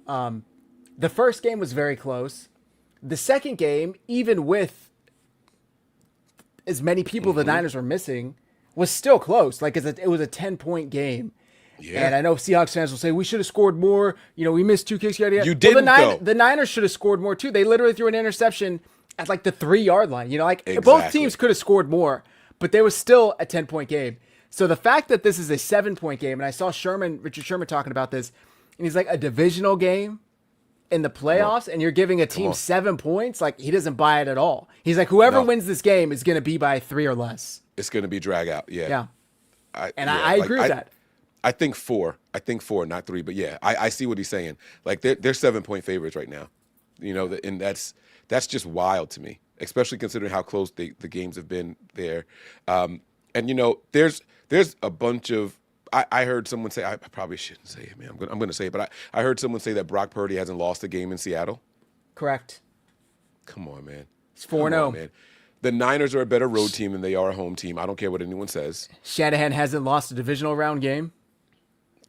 The first game was very close. The second game, even with as many people the Niners were missing, was still close. Like it was a 10-point game. Yeah. And I know Seahawks fans will say, we should have scored more. We missed 2 kicks. Yada, yada. You didn't, though. The Niners should have scored more, too. They literally threw an interception at like the 3-yard line. Exactly. Both teams could have scored more, but there was still a 10-point game. So the fact that this is a 7-point game, and I saw Richard Sherman talking about this, and he's like, a divisional game in the playoffs, and you're giving a team 7 points? Like, he doesn't buy it at all. He's like, whoever wins this game is going to be by 3 or less. It's going to be drag out. Yeah. Yeah. I agree with that. I think 4. I think 4, not 3. But yeah, I see what he's saying. Like they're 7-point favorites right now. And that's just wild to me, especially considering how close the games have been there. And there's a bunch of. I heard someone say, I probably shouldn't say it, man. I'm going to say it, but I heard someone say that Brock Purdy hasn't lost a game in Seattle. Correct. Come on, man. It's 4-0. Man. The Niners are a better road team than they are a home team. I don't care what anyone says. Shanahan hasn't lost a divisional round game.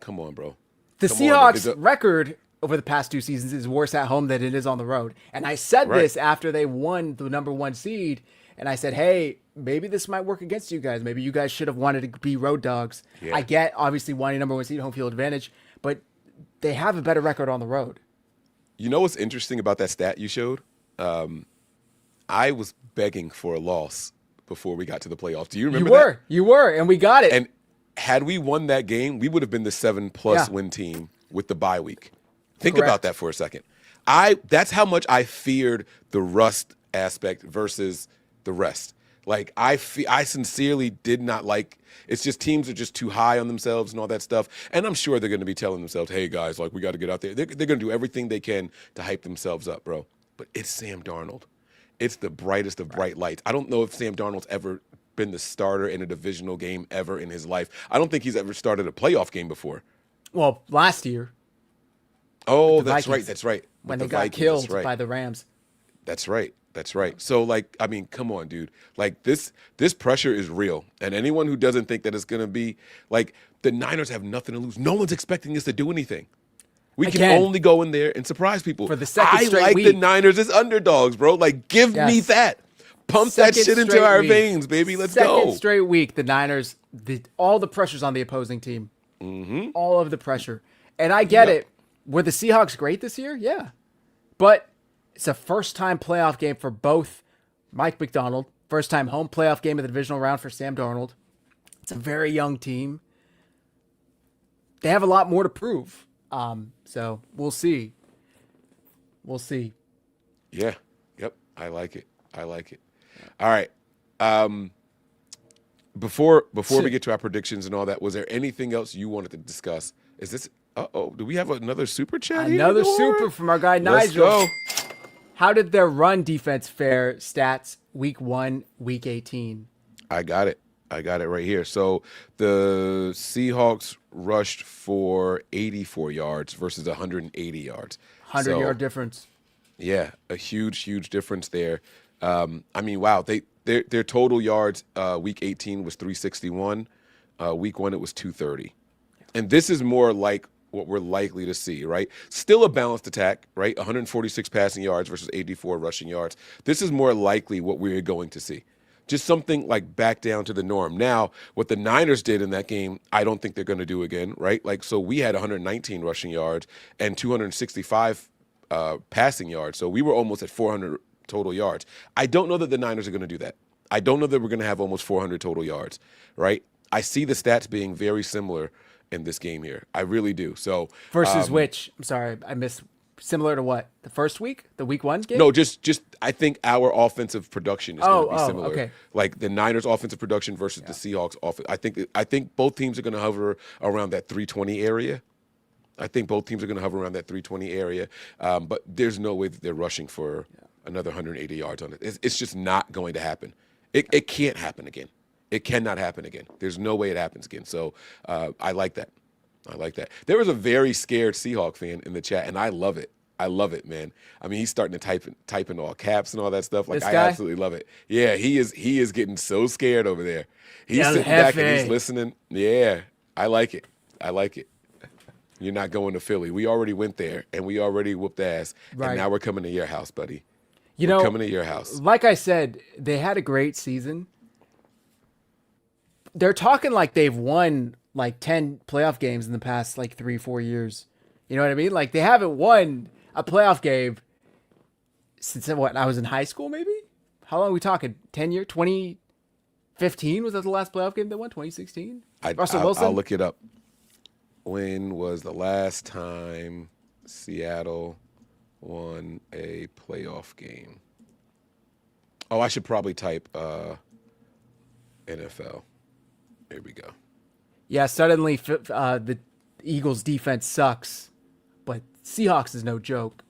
Come on, bro. The Seahawks' record over the past 2 seasons is worse at home than it is on the road. And I said this after they won the number 1 seed. And I said, hey, maybe this might work against you guys. Maybe you guys should have wanted to be road dogs. Yeah. I get, obviously, wanting number 1 seed, home field advantage. But they have a better record on the road. You know what's interesting about that stat you showed? I was begging for a loss before we got to the playoffs. Do you remember that? You were, and we got it. And had we won that game, we would have been the 7+ win team with the bye week. Think about that for a second. That's how much I feared the rust aspect versus the rest. Like I sincerely did not like. It's just teams are just too high on themselves and all that stuff. And I'm sure they're going to be telling themselves, "Hey guys, like we got to get out there." They're going to do everything they can to hype themselves up, bro. But it's Sam Darnold. It's the brightest of bright lights. I don't know if Sam Darnold's ever been the starter in a divisional game ever in his life. I don't think he's ever started a playoff game before. Well, last year. Oh, the that's right. Vikings. That's right. When With they the got Vikings, killed that's right. by the Rams. That's right. That's right. So, like, I mean, come on, dude. Like, this pressure is real. And anyone who doesn't think that it's going to be, like, the Niners have nothing to lose. No one's expecting us to do anything. We can Again, only go in there and surprise people. for the second I straight like the week. Niners as underdogs, bro. Like, give me Yes. that. Pump Second that shit into straight our week. veins, baby. Let's Second go. straight week, the Niners, all the pressure's on the opposing team. Mm-hmm. All of the pressure. And I get it. Were the Seahawks great this year? Yeah. But it's a first-time playoff game for both Mike McDonald. First-time home playoff game of the divisional round for Sam Darnold. It's a very young team. They have a lot more to prove. So we'll see. We'll see. Yeah. Yep. I like it. I like it. All right. Before we get to our predictions and all that, was there anything else you wanted to discuss? Is this? Do we have another super chat? Another here, super from our guy Let's Nigel. go. How did their run defense fare stats week 1, week 18? I got it right here. So the Seahawks rushed for 84 yards versus 180 yards. 100-yard difference. Yeah, a huge difference there. I mean, wow. Their total yards week 18 was 361. Week 1 it was 230. And this is more like what we're likely to see, right? Still a balanced attack, right? 146 passing yards versus 84 rushing yards. This is more likely what we're going to see. Just something like back down to the norm. Now, what the Niners did in that game, I don't think they're going to do again, right? Like, so we had 119 rushing yards and 265 passing yards. So we were almost at 400 total yards. I don't know that the Niners are going to do that. I don't know that we're going to have almost 400 total yards, right? I see the stats being very similar in this game here. I really do. So Versus which? I'm sorry, I missed. Similar to what? The first week? The week 1 game? no, just I think our offensive production is going to be Oh, similar. okay. Like the Niners' offensive production versus the Seahawks offense. I think both teams are going to hover around that 320 area. But there's no way that they're rushing for another 180 yards on it. It's just not going to happen. It can't happen again. It cannot happen again. There's no way it happens again. So I like that. There was a very scared Seahawk fan in the chat, and I love it. I love it, man. I mean, he's starting to type in all caps and all that stuff. Like, This I guy? absolutely love it. Yeah, he is getting so scared over there. He's El sitting back and Jefe. he's listening. Yeah, I like it. You're not going to Philly. We already went there, and we already whooped ass. Right. And now we're coming to your house, buddy. You We're know, coming to your house. like I said, they had a great season. They're talking like they've won like 10 playoff games in the past like 3-4 years. You know what I mean? Like they haven't won a playoff game since what? I was in high school, maybe? How long are we talking? 10 years? 2015 was that the last playoff game they won? 2016? Russell Wilson? I'll look it up. When was the last time Seattle won a playoff game? Oh, I should probably type NFL. Here we go. Yeah, suddenly the Eagles' defense sucks, but Seahawks is no joke.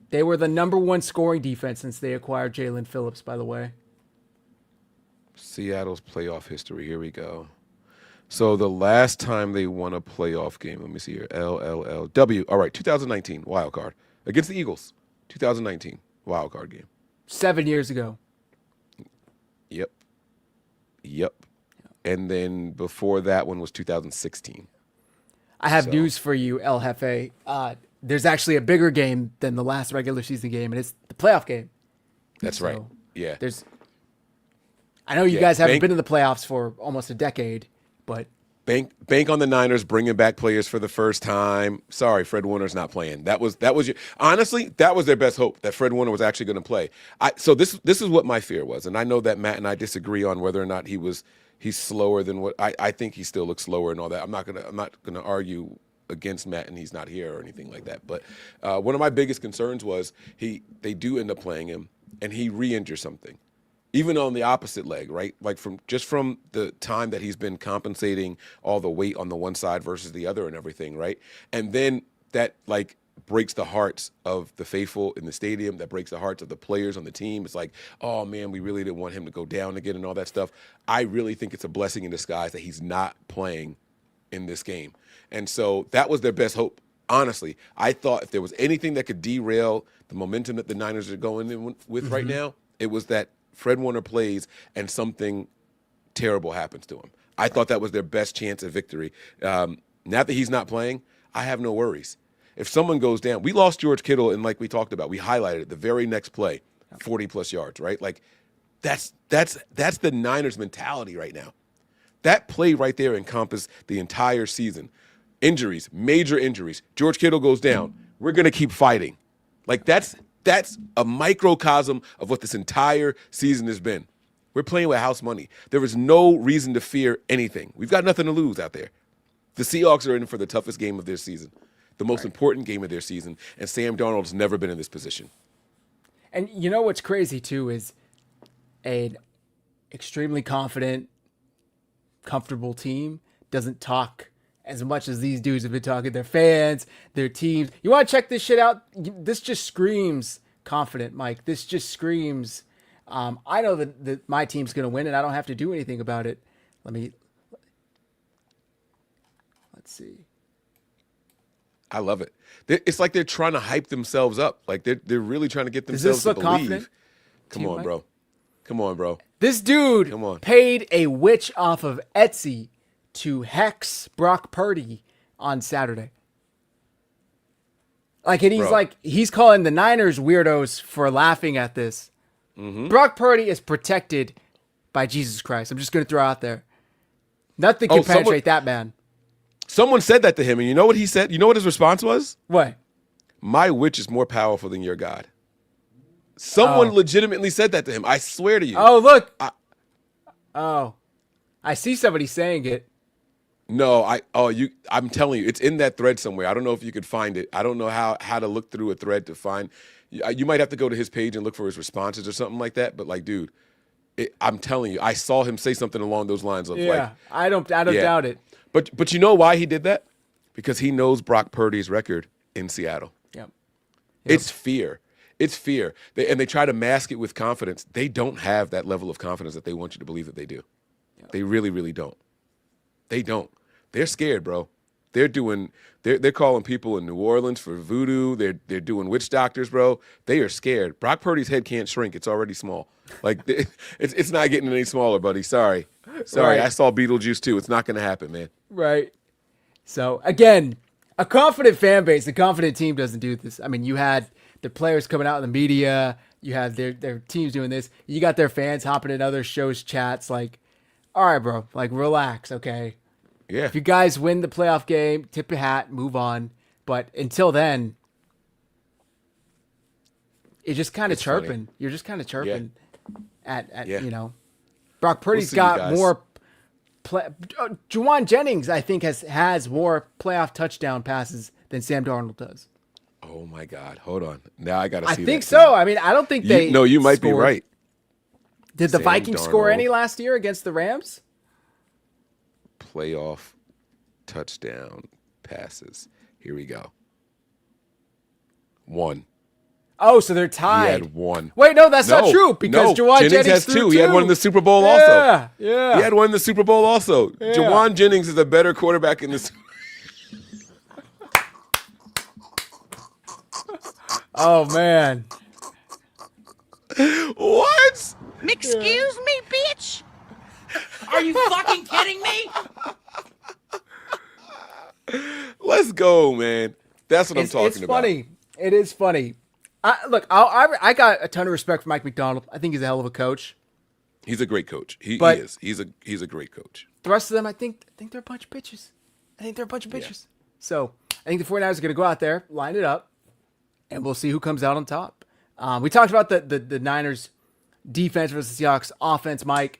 They were the number 1 scoring defense since they acquired Jalen Phillips, by the way. Seattle's playoff history. Here we go. So the last time they won a playoff game, let me see here. LLW. All right, 2019 wild card against the Eagles. 2019 wild card game. 7 years ago. Yep. And then before that one was 2016. I have news for you, El Jefe. There's actually a bigger game than the last regular season game, and it's the playoff game. That's So, right. Yeah. I know you Yeah, guys haven't bank- been in the playoffs for almost a decade, but Bank on the Niners bringing back players for the first time. Sorry, Fred Warner's not playing. That was honestly, that was their best hope, that Fred Warner was actually going to play. So this is what my fear was, and I know that Matt and I disagree on whether or not he's slower than what I think he still looks slower and all that. I'm not gonna argue against Matt and he's not here or anything like that. But one of my biggest concerns was they do end up playing him and he re-injures something. Even on the opposite leg, right? Like from the time that he's been compensating all the weight on the one side versus the other and everything, right? And then that like breaks the hearts of the faithful in the stadium, that breaks the hearts of the players on the team. It's like, oh man, we really didn't want him to go down again and all that stuff. I really think it's a blessing in disguise that he's not playing in this game. And so that was their best hope. Honestly, I thought if there was anything that could derail the momentum that the Niners are going in with right now, it was that Fred Warner plays and something terrible happens to him. I thought that was their best chance at victory. Now that he's not playing, I have no worries. If someone goes down, we lost George Kittle, and like we talked about, we highlighted it, the very next play, 40-plus yards, right? Like, that's the Niners' mentality right now. That play right there encompassed the entire season. Injuries, major injuries. George Kittle goes down. We're going to keep fighting. Like, that's a microcosm of what this entire season has been. We're playing with house money. There is no reason to fear anything. We've got nothing to lose out there. The Seahawks are in for the toughest game of their season, the most important game of their season, and Sam Darnold's never been in this position. And you know what's crazy, too, is an extremely confident, comfortable team doesn't talk as much as these dudes have been talking. Their fans, their teams. You want to check this shit out? This just screams confident, Mike. This just screams, I know that my team's going to win and I don't have to do anything about it. Let's see. I love it. It's like they're trying to hype themselves up. Like they're really trying to get themselves to believe. Confident? Come on, bro. Come on, bro. This dude paid a witch off of Etsy to hex Brock Purdy on Saturday. Like, and he's calling the Niners weirdos for laughing at this. Mm-hmm. Brock Purdy is protected by Jesus Christ. I'm just going to throw out there. Nothing can penetrate that man. Someone said that to him, and you know what he said? You know what his response was? What? My witch is more powerful than your God. Someone legitimately said that to him. I swear to you. Oh, look. I see somebody saying it. No, I'm telling you, it's in that thread somewhere. I don't know if you could find it. I don't know how to look through a thread to find. You might have to go to his page and look for his responses or something like that. But like, dude, I'm telling you, I saw him say something along those lines of I don't doubt it. But you know why he did that? Because he knows Brock Purdy's record in Seattle. Yep. It's fear. It's fear. And they try to mask it with confidence. They don't have that level of confidence that they want you to believe that they do. Yep. They really, really don't. They don't. They're scared, bro. They're calling people in New Orleans for voodoo. They're doing witch doctors, bro. They are scared. Brock Purdy's head can't shrink. It's already small. Like it's not getting any smaller, buddy. Sorry. Right. I saw Beetlejuice too. It's not going to happen, man. Right. So again, a confident fan base, a confident team doesn't do this. I mean, you had the players coming out in the media. You had their teams doing this. You got their fans hopping in other shows, chats. Like, all right, bro. Like, relax, okay. Yeah. If you guys win the playoff game, tip your hat, move on. But until then, you're just kind of chirping. Funny. You're just kind of chirping at you know. Brock Purdy's got more. Juwan Jennings, I think, has more playoff touchdown passes than Sam Darnold does. Oh my God! Hold on. Now I got to see. I think so. I mean, I don't think they. No, you might be right. Did the Vikings score any last year against the Rams? Playoff touchdown passes. Here we go. 1. Oh, so they're tied. He had 1. Wait, no, that's not true because Juwan Jennings has 2. He had one in the Super Bowl also. He had one in the Super Bowl also. Yeah. Juwan Jennings is a better quarterback in this. Oh man. What? Excuse me, bitch. Are you fucking kidding me? Let's go, man. That's what I'm talking about. It's funny. It is funny. I got a ton of respect for Mike McDonald. I think he's a hell of a coach. He's a great coach. He is. He's a great coach. The rest of them, I think they're a bunch of bitches. Yeah. So I think the 49ers are going to go out there, line it up, and we'll see who comes out on top. We talked about the Niners defense versus Seahawks offense, Mike.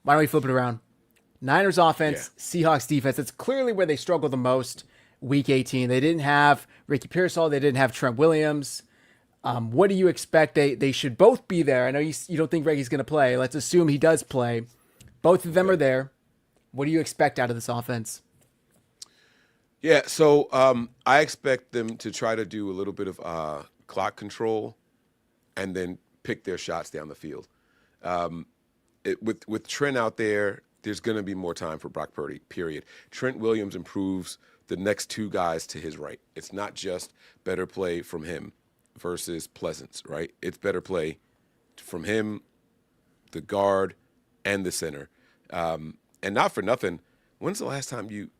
Why don't we flip it around? Niners offense, Seahawks defense. That's clearly where they struggle the most. Week 18, they didn't have Ricky Pearsall. They didn't have Trent Williams. What do you expect? They should both be there. I know you don't think Reggie's going to play. Let's assume he does play. Both of them are there. What do you expect out of this offense? Yeah, so I expect them to try to do a little bit of clock control and then pick their shots down the field. With Trent out there, there's going to be more time for Brock Purdy, period. Trent Williams improves the next two guys to his right. It's not just better play from him versus Pleasance, right? It's better play from him, the guard, and the center. And not for nothing, when's the last time you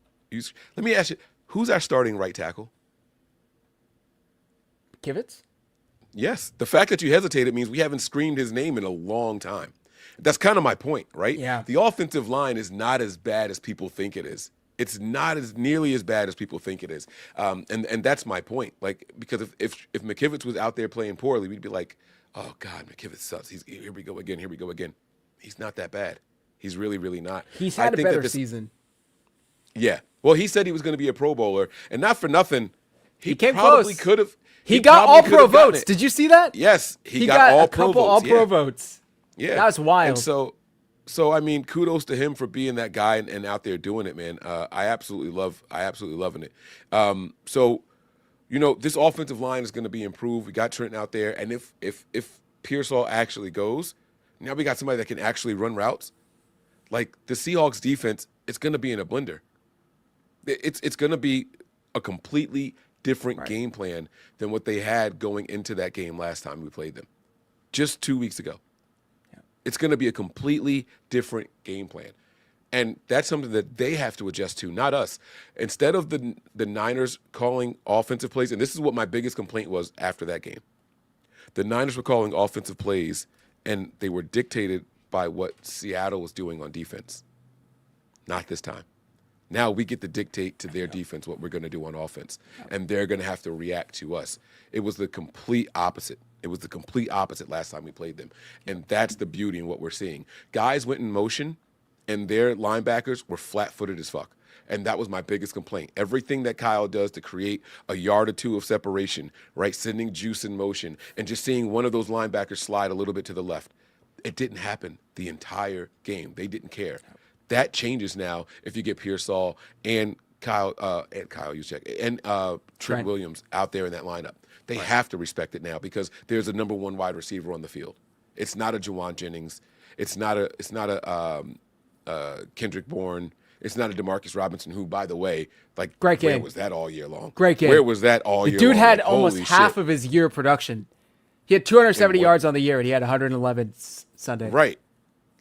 let me ask you, who's our starting right tackle? Kivitz? Yes. The fact that you hesitated means we haven't screamed his name in a long time. That's kind of my point, right? Yeah. The offensive line is not as bad as people think it is. It's not as nearly as bad as people think it is. And that's my point. Like, because if McKivitz was out there playing poorly, we'd be like, oh, God, McKivitz sucks. Here we go again. He's not that bad. He's really, really not. He's had a better season. Yeah. Well, he said he was going to be a Pro Bowler. And not for nothing, he came probably close. could have. He got all-pro votes. Did you see that? Yes. He got all a pro couple votes. all-pro votes. Yeah. That was wild. And so I mean, kudos to him for being that guy and out there doing it, man. I absolutely loving it. So, this offensive line is going to be improved. We got Trenton out there, and if Pearsall actually goes, now we got somebody that can actually run routes. Like the Seahawks defense, it's going to be in a blender. It's going to be a completely different game plan than what they had going into that game last time we played them, just 2 weeks ago. It's going to be a completely different game plan. And that's something that they have to adjust to, not us. Instead of the Niners calling offensive plays, and this is what my biggest complaint was after that game. The Niners were calling offensive plays, and they were dictated by what Seattle was doing on defense. Not this time. Now we get to dictate to their defense what we're going to do on offense, and they're going to have to react to us. It was the complete opposite. It was the complete opposite last time we played them, and that's the beauty in what we're seeing. Guys went in motion, and their linebackers were flat-footed as fuck, and that was my biggest complaint. Everything that Kyle does to create a yard or two of separation, right, sending juice in motion, and just seeing one of those linebackers slide a little bit to the left, it didn't happen the entire game. They didn't care. That changes now if you get Pearsall and Kyle Juszczyk and Trent Williams out there in that lineup. They have to respect it now because there's a number one wide receiver on the field. It's not a Juwan Jennings. It's not a Kendrick Bourne. It's not a Demarcus Robinson, who, by the way, like, great game. Where was that all year long? Great game. Where was that all year long? The dude had Like, almost holy half shit. of his year production. He had 270 yards on the year, and he had 111 Sunday. Right.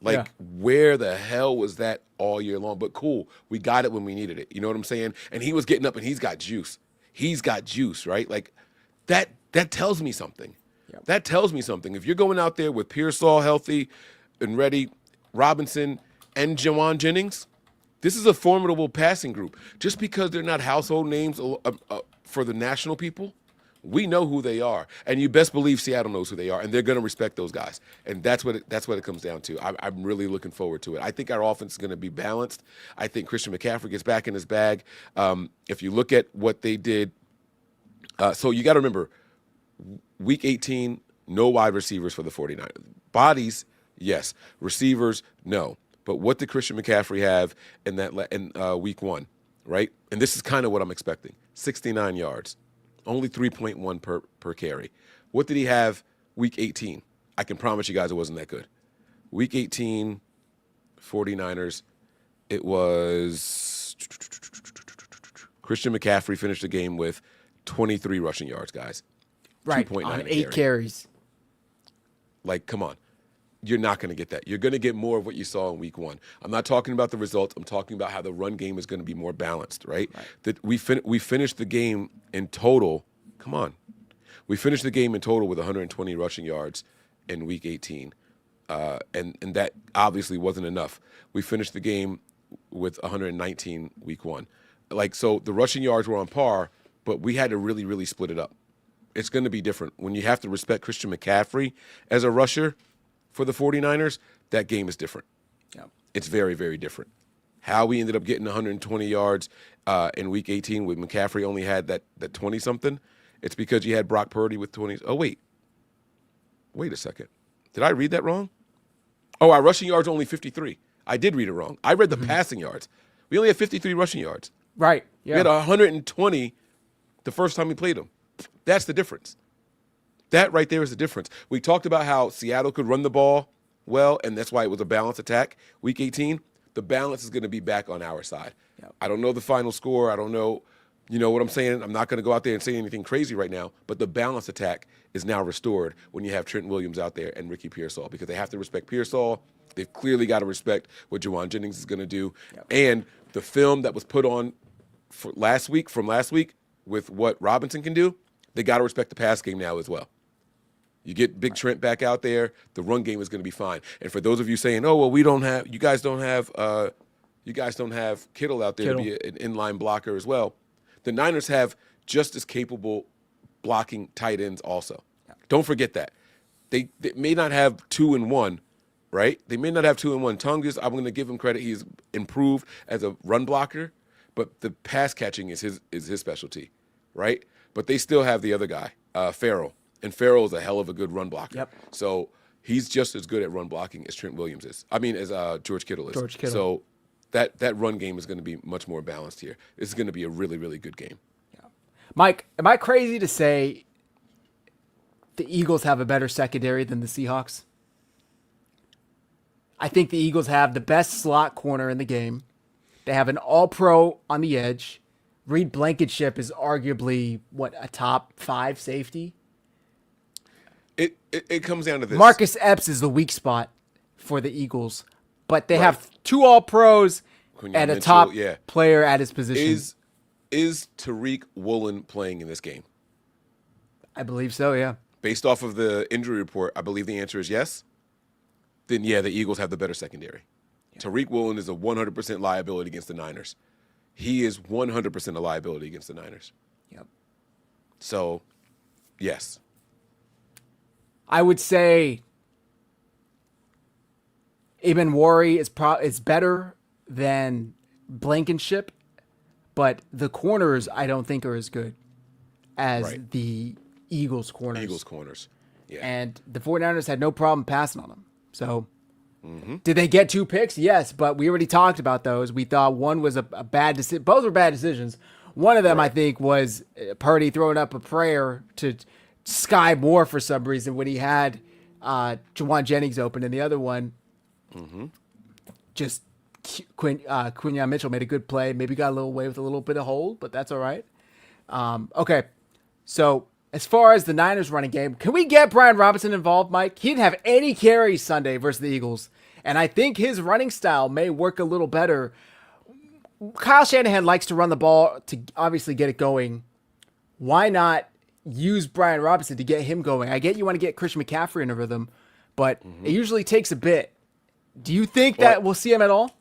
Like, where the hell was that all year long? But cool, we got it when we needed it. You know what I'm saying? And he was getting up, and he's got juice. He's got juice, right? Like, that tells me something. Yep. That tells me something. If you're going out there with Pearsall healthy and ready, Robinson, and Juwan Jennings, this is a formidable passing group. Just because they're not household names for the national people, we know who they are, and you best believe Seattle knows who they are, and they're going to respect those guys. And that's what it comes down to. I'm really looking forward to it. I think our offense is going to be balanced. I think Christian McCaffrey gets back in his bag. If you look at what they did, so you got to remember, Week 18, no wide receivers for the 49ers. Bodies, yes. Receivers, no. But what did Christian McCaffrey have in Week 1, right? And this is kind of what I'm expecting: 69 yards. Only 3.1 per carry. What did he have Week 18? I can promise you guys it wasn't that good. Week 18, 49ers, it was Christian McCaffrey finished the game with 23 rushing yards, guys. Right, 2.9 on a 8 carry. carries. Like, come on. You're not going to get that. You're going to get more of what you saw in Week 1. I'm not talking about the results. I'm talking about how the run game is going to be more balanced, right? That we finished the game in total. Come on. We finished the game in total with 120 rushing yards in Week 18. And that obviously wasn't enough. We finished the game with 119 Week 1. Like, so the rushing yards were on par, but we had to really, really split it up. It's going to be different. When you have to respect Christian McCaffrey as a rusher for the 49ers, that game is different. Yeah. It's very, very different. How we ended up getting 120 yards in Week 18 with McCaffrey only had that 20-something, it's because you had Brock Purdy with 20. Oh, wait a second. Did I read that wrong? Oh, our rushing yards are only 53. I did read it wrong. I read the passing yards. We only had 53 rushing yards. Right. Yeah. We had 120 the first time we played them. That's the difference. That right there is the difference. We talked about how Seattle could run the ball well, and that's why it was a balanced attack. Week 18, the balance is going to be back on our side. Yep. I don't know the final score. I don't know You know what I'm saying? I'm not going to go out there and say anything crazy right now, but the balanced attack is now restored when you have Trent Williams out there and Ricky Pearsall, because they have to respect Pearsall. They've clearly got to respect what Juwan Jennings is going to do. Yep. And the film that was put on from last week with what Robinson can do, they got to respect the pass game now as well. You get Big Trent back out there, the run game is going to be fine. And for those of you saying, "Oh, well, you guys don't have Kittle out there to be an inline blocker as well," the Niners have just as capable blocking tight ends also. Yeah. Don't forget that. They may not have 2 and 1, right? They may not have 2 and 1. Tungus, I'm going to give him credit. He's improved as a run blocker, but the pass catching is his specialty, right? But they still have the other guy, Farrell. And Farrell is a hell of a good run blocker. Yep. So he's just as good at run blocking as Trent Williams is. I mean, as George Kittle is. George Kittle. So that run game is going to be much more balanced here. This is going to be a really, really good game. Yeah. Mike, am I crazy to say the Eagles have a better secondary than the Seahawks? I think the Eagles have the best slot corner in the game. They have an all-pro on the edge. Reed Blankenship is arguably, a top 5 safety? It comes down to this. Marcus Epps is the weak spot for the Eagles, but they have 2 all-pros and a top player at his position. Is Tariq Woolen playing in this game? I believe so, yeah. Based off of the injury report, I believe the answer is yes. Then, yeah, the Eagles have the better secondary. Yeah. Tariq Woolen is a 100% liability against the Niners. He is 100% a liability against the Niners. Yep. So, yes. I would say Ibn Wari is better than Blankenship, but the corners I don't think are as good as the Eagles corners. Yeah. And the 49ers had no problem passing on them. So did they get 2 picks? Yes, but we already talked about those. We thought one was a bad decision. Both were bad decisions. One of them, I think, was Purdy throwing up a prayer to Sky Moore for some reason when he had Juwan Jennings open, and the other one, just Quinyon Mitchell made a good play. Maybe got a little away with a little bit of hold, but that's all right. Okay, so as far as the Niners running game, can we get Brian Robinson involved, Mike? He didn't have any carries Sunday versus the Eagles, and I think his running style may work a little better. Kyle Shanahan likes to run the ball to obviously get it going. Why not use Brian Robinson to get him going? I get you want to get Christian McCaffrey in a rhythm, but it usually takes a bit. Do you think that we'll see him at all?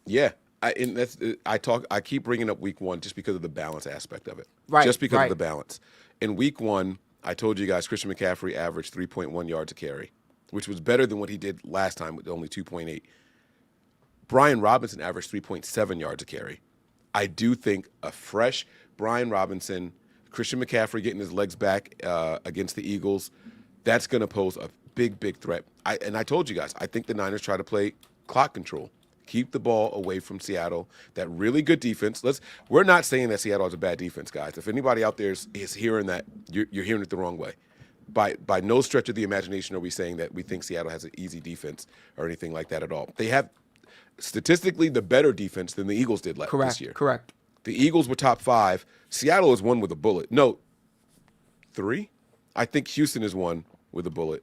Yeah. I keep bringing up week 1 just because of the balance aspect of it. Right. Just because of the balance. In week 1, I told you guys Christian McCaffrey averaged 3.1 yards a carry, which was better than what he did last time with only 2.8. Brian Robinson averaged 3.7 yards a carry. I do think a fresh Brian Robinson, Christian McCaffrey getting his legs back against the Eagles, that's going to pose a big, big threat. I told you guys, I think the Niners try to play clock control. Keep the ball away from Seattle. That really good defense. We're not saying that Seattle has a bad defense, guys. If anybody out there is hearing that, you're hearing it the wrong way. By no stretch of the imagination are we saying that we think Seattle has an easy defense or anything like that at all. They have statistically the better defense than the Eagles did this year. Correct. The Eagles were top 5. Seattle is 1 with a bullet. No, 3? I think Houston is 1 with a bullet.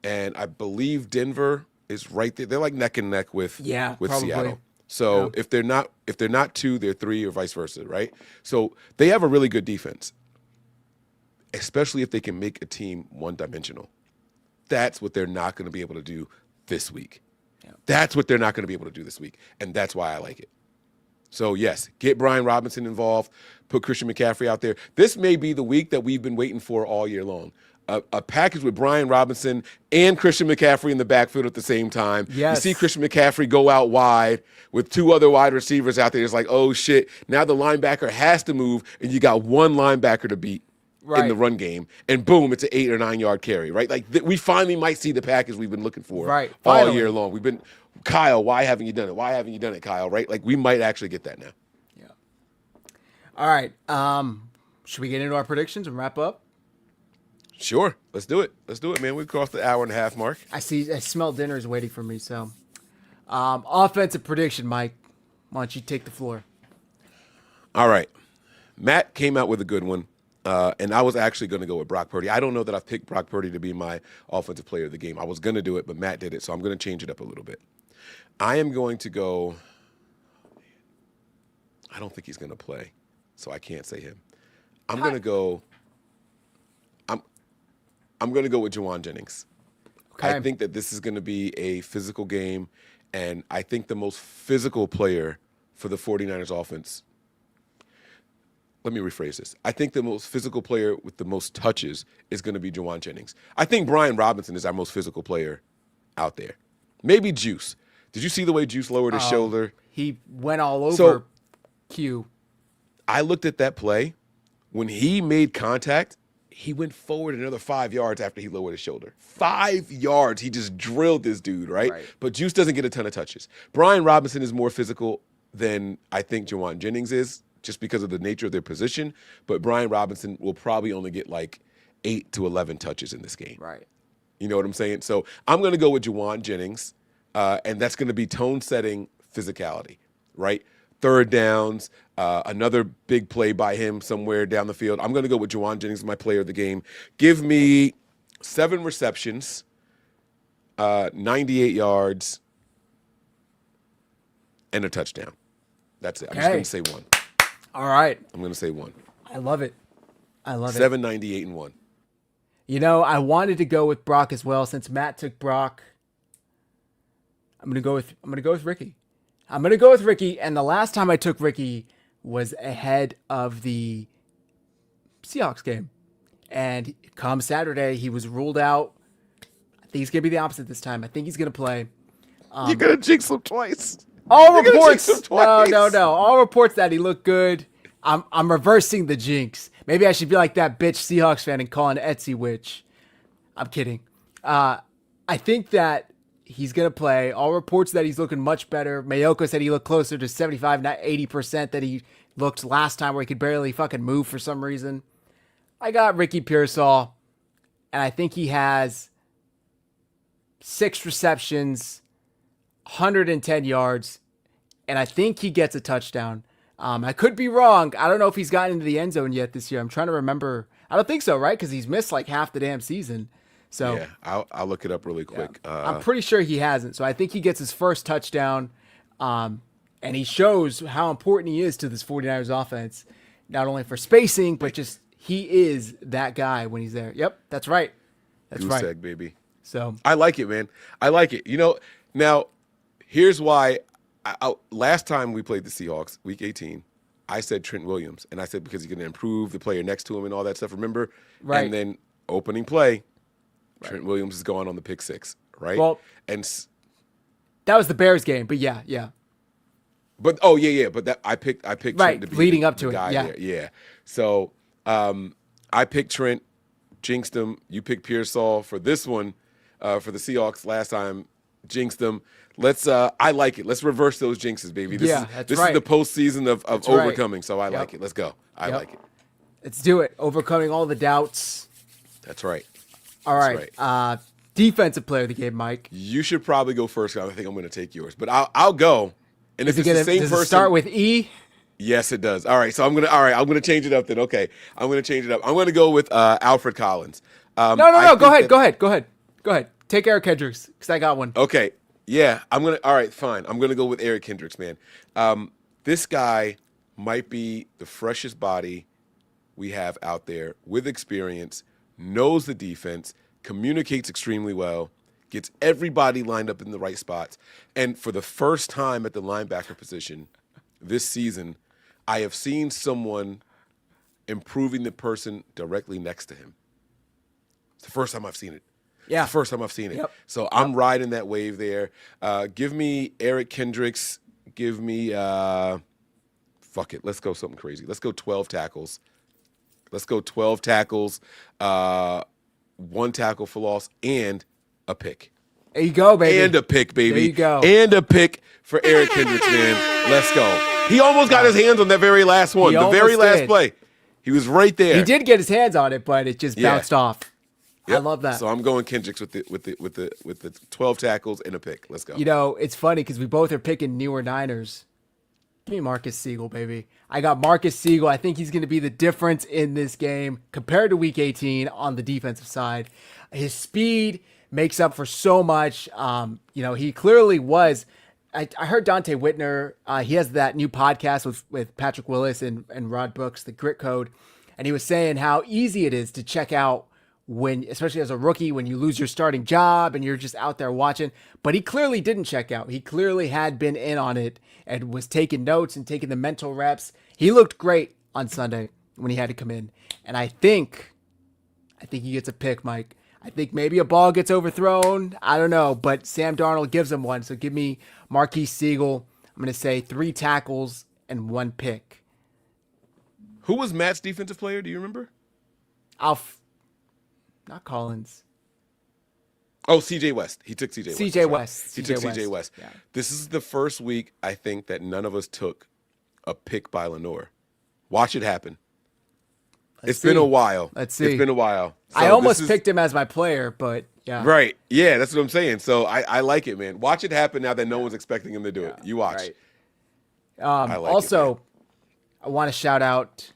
And I believe Denver is right there. They're like neck and neck with Seattle. So if they're not 2, they're 3 or vice versa, right? So they have a really good defense, especially if they can make a team one-dimensional. That's what they're not going to be able to do this week. Yeah. That's what they're not going to be able to do this week, and that's why I like it. So, yes, get Brian Robinson involved, put Christian McCaffrey out there. This may be the week that we've been waiting for all year long. A package with Brian Robinson and Christian McCaffrey in the backfield at the same time. Yes. You see Christian McCaffrey go out wide with 2 other wide receivers out there. It's like, oh, shit, now the linebacker has to move, and you got 1 linebacker to beat in the run game. And, boom, it's an 8 or 9-yard carry, right? Like, we finally might see the package we've been looking for all year long. We've been – Kyle, why haven't you done it? Why haven't you done it, Kyle, right? Like, we might actually get that now. Yeah. All right. Should we get into our predictions and wrap up? Sure. Let's do it, man. We've crossed the hour and a half mark. I smell dinner is waiting for me, so. Offensive prediction, Mike. Why don't you take the floor? All right. Matt came out with a good one, and I was actually going to go with Brock Purdy. I don't know that I've picked Brock Purdy to be my offensive player of the game. I was going to do it, but Matt did it, so I'm going to change it up a little bit. I am going to go. I don't think he's going to play, so I can't say him. I'm going to go. I'm going to go with Juwan Jennings. Okay. I think that this is going to be a physical game, and I think the most physical player for the 49ers offense. Let me rephrase this. I think the most physical player with the most touches is going to be Juwan Jennings. I think Brian Robinson is our most physical player out there. Maybe Juice. Did you see the way Juice lowered his shoulder? He went all over So- Q. I looked at that play. When he made contact, he went forward another 5 yards after he lowered his shoulder. 5 yards. He just drilled this dude, right? But Juice doesn't get a ton of touches. Brian Robinson is more physical than I think Juwan Jennings is, just because of the nature of their position. But Brian Robinson will probably only get like 8 to 11 touches in this game. Right. You know what I'm saying? So I'm going to go with Juwan Jennings, and that's going to be tone-setting physicality, right? Third downs, another big play by him somewhere down the field. I'm going to go with Juwan Jennings, my player of the game. Give me 7 receptions, 98 yards, and a touchdown. That's it. I'm just going to say one. All right. I'm going to say one. I love it. I love it. 7, 98, and 1. You know, I wanted to go with Brock as well. Since Matt took Brock, I'm gonna go with Ricky. I'm gonna go with Ricky. And the last time I took Ricky was ahead of the Seahawks game, and come Saturday he was ruled out. I think he's gonna be the opposite this time. I think he's gonna play. You're going to jinx him twice. All You're gonna reports. jinx him twice. No. All reports that he looked good. I'm reversing the jinx. Maybe I should be like that bitch Seahawks fan and call an Etsy witch. I'm kidding. I think that he's going to play. All reports that he's looking much better. Mayoko said he looked closer to 75, not 80% that he looked last time where he could barely fucking move for some reason. I got Ricky Pearsall, and I think he has 6 receptions, 110 yards, and I think he gets a touchdown. I could be wrong. I don't know if he's gotten into the end zone yet this year. I'm trying to remember. I don't think so, right? Because he's missed like half the damn season. So Yeah, I'll look it up really quick. I'm pretty sure he hasn't. So I think he gets his first touchdown, and he shows how important he is to this 49ers offense, not only for spacing, but just he is that guy when he's there. Yep, that's right. That's Goose right. egg, baby. So I like it, man. I like it. You know, now here's why. Last time we played the Seahawks, Week 18, I said Trent Williams, and I said because he's going to improve the player next to him and all that stuff. Remember? Right. And then opening play, Trent Williams is going on the pick 6, right? Well, and that was the Bears game, but yeah. but that I picked Right, Trent to be leading the up to it, guy yeah. there. Yeah. So I picked Trent, jinxed him. You picked Pearsall for this one for the Seahawks last time, jinxed him. Let's I like it. Let's reverse those jinxes, baby. This That's is right. the postseason of That's right. overcoming. So I like it. Let's go. I Yep. like it. Let's do it. Overcoming all the doubts. That's right. All That's right. Defensive player of the game, Mike. You should probably go first. I think I'm going to take yours, but I'll go. And if Does it's the same does person, it start with E? yes, it does. All right, so I'm gonna change it up then. Okay, I'm gonna change it up. I'm gonna go with Alfred Collins. No. I Go think ahead. that- Go ahead. Take Eric Hendricks because I got one. Okay, yeah, all right, fine. I'm gonna go with Eric Hendricks, man. This guy might be the freshest body we have out there with experience, knows the defense, communicates extremely well, gets everybody lined up in the right spots. And for the first time at the linebacker position this season, I have seen someone improving the person directly next to him. It's the first time I've seen it. Yeah. It's the first time I've seen it. Yep. So I'm riding that wave there. Give me Eric Kendricks. Give me, fuck it. Let's go something crazy. Let's go 12 tackles. 1 tackle for loss, and a pick. There you go, baby. And a pick, baby. There you go. And a pick for Eric Kendricks, man. Let's go. He almost got his hands on that very last one. He The very almost last did. play. He was right there. He did get his hands on it, but it just Yeah. bounced off. I Yep. love that. So I'm going Kendricks with the 12 tackles and a pick. Let's go. You know, it's funny because we both are picking newer Niners Give me Marcus Siegel, baby. I got Marcus Siegel. I think he's going to be the difference in this game compared to Week 18 on the defensive side. His speed makes up for so much. He clearly was. I heard Dante Whitner. He has that new podcast with Patrick Willis and Rod Brooks, the Grit Code, and he was saying how easy it is to check out when, especially as a rookie, when you lose your starting job and you're just out there watching. But he clearly didn't check out. He clearly had been in on it and was taking notes and taking the mental reps. He looked great on Sunday when he had to come in. And I think he gets a pick, Mike. I think maybe a ball gets overthrown. I don't know, but Sam Darnold gives him one. So give me Marquise Siegel. I'm going to say 3 tackles and 1 pick. Who was Matt's defensive player? Do you remember? Not Collins. Oh, CJ West. He took CJ West. CJ West. He took CJ West. Yeah. This is the first week, I think, that none of us took a pick by Lenore. Watch it happen. It's been a while. Let's see. It's been a while. So I almost picked him as my player, but yeah. Right. Yeah, that's what I'm saying. So I like it, man. Watch it happen now that no one's expecting him to do it. You watch. Right. I like also, I want to shout out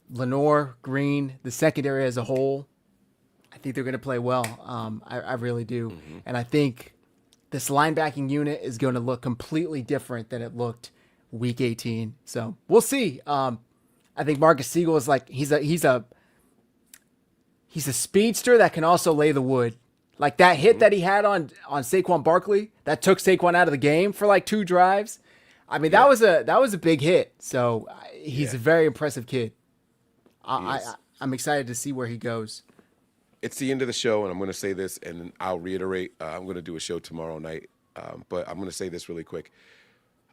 Lenore, Green, the secondary as a whole. I think they're going to play well. I really do. Mm-hmm. And I think this linebacking unit is going to look completely different than it looked Week 18. So we'll see. I think Marcus Siegel is like he's a speedster that can also lay the wood. Like that hit that he had on Saquon Barkley that took Saquon out of the game for like 2 drives. I mean, that was a big hit. So he's a very impressive kid. I'm excited to see where he goes. It's the end of the show, and I'm going to say this, and I'll reiterate. I'm going to do a show tomorrow night, but I'm going to say this really quick.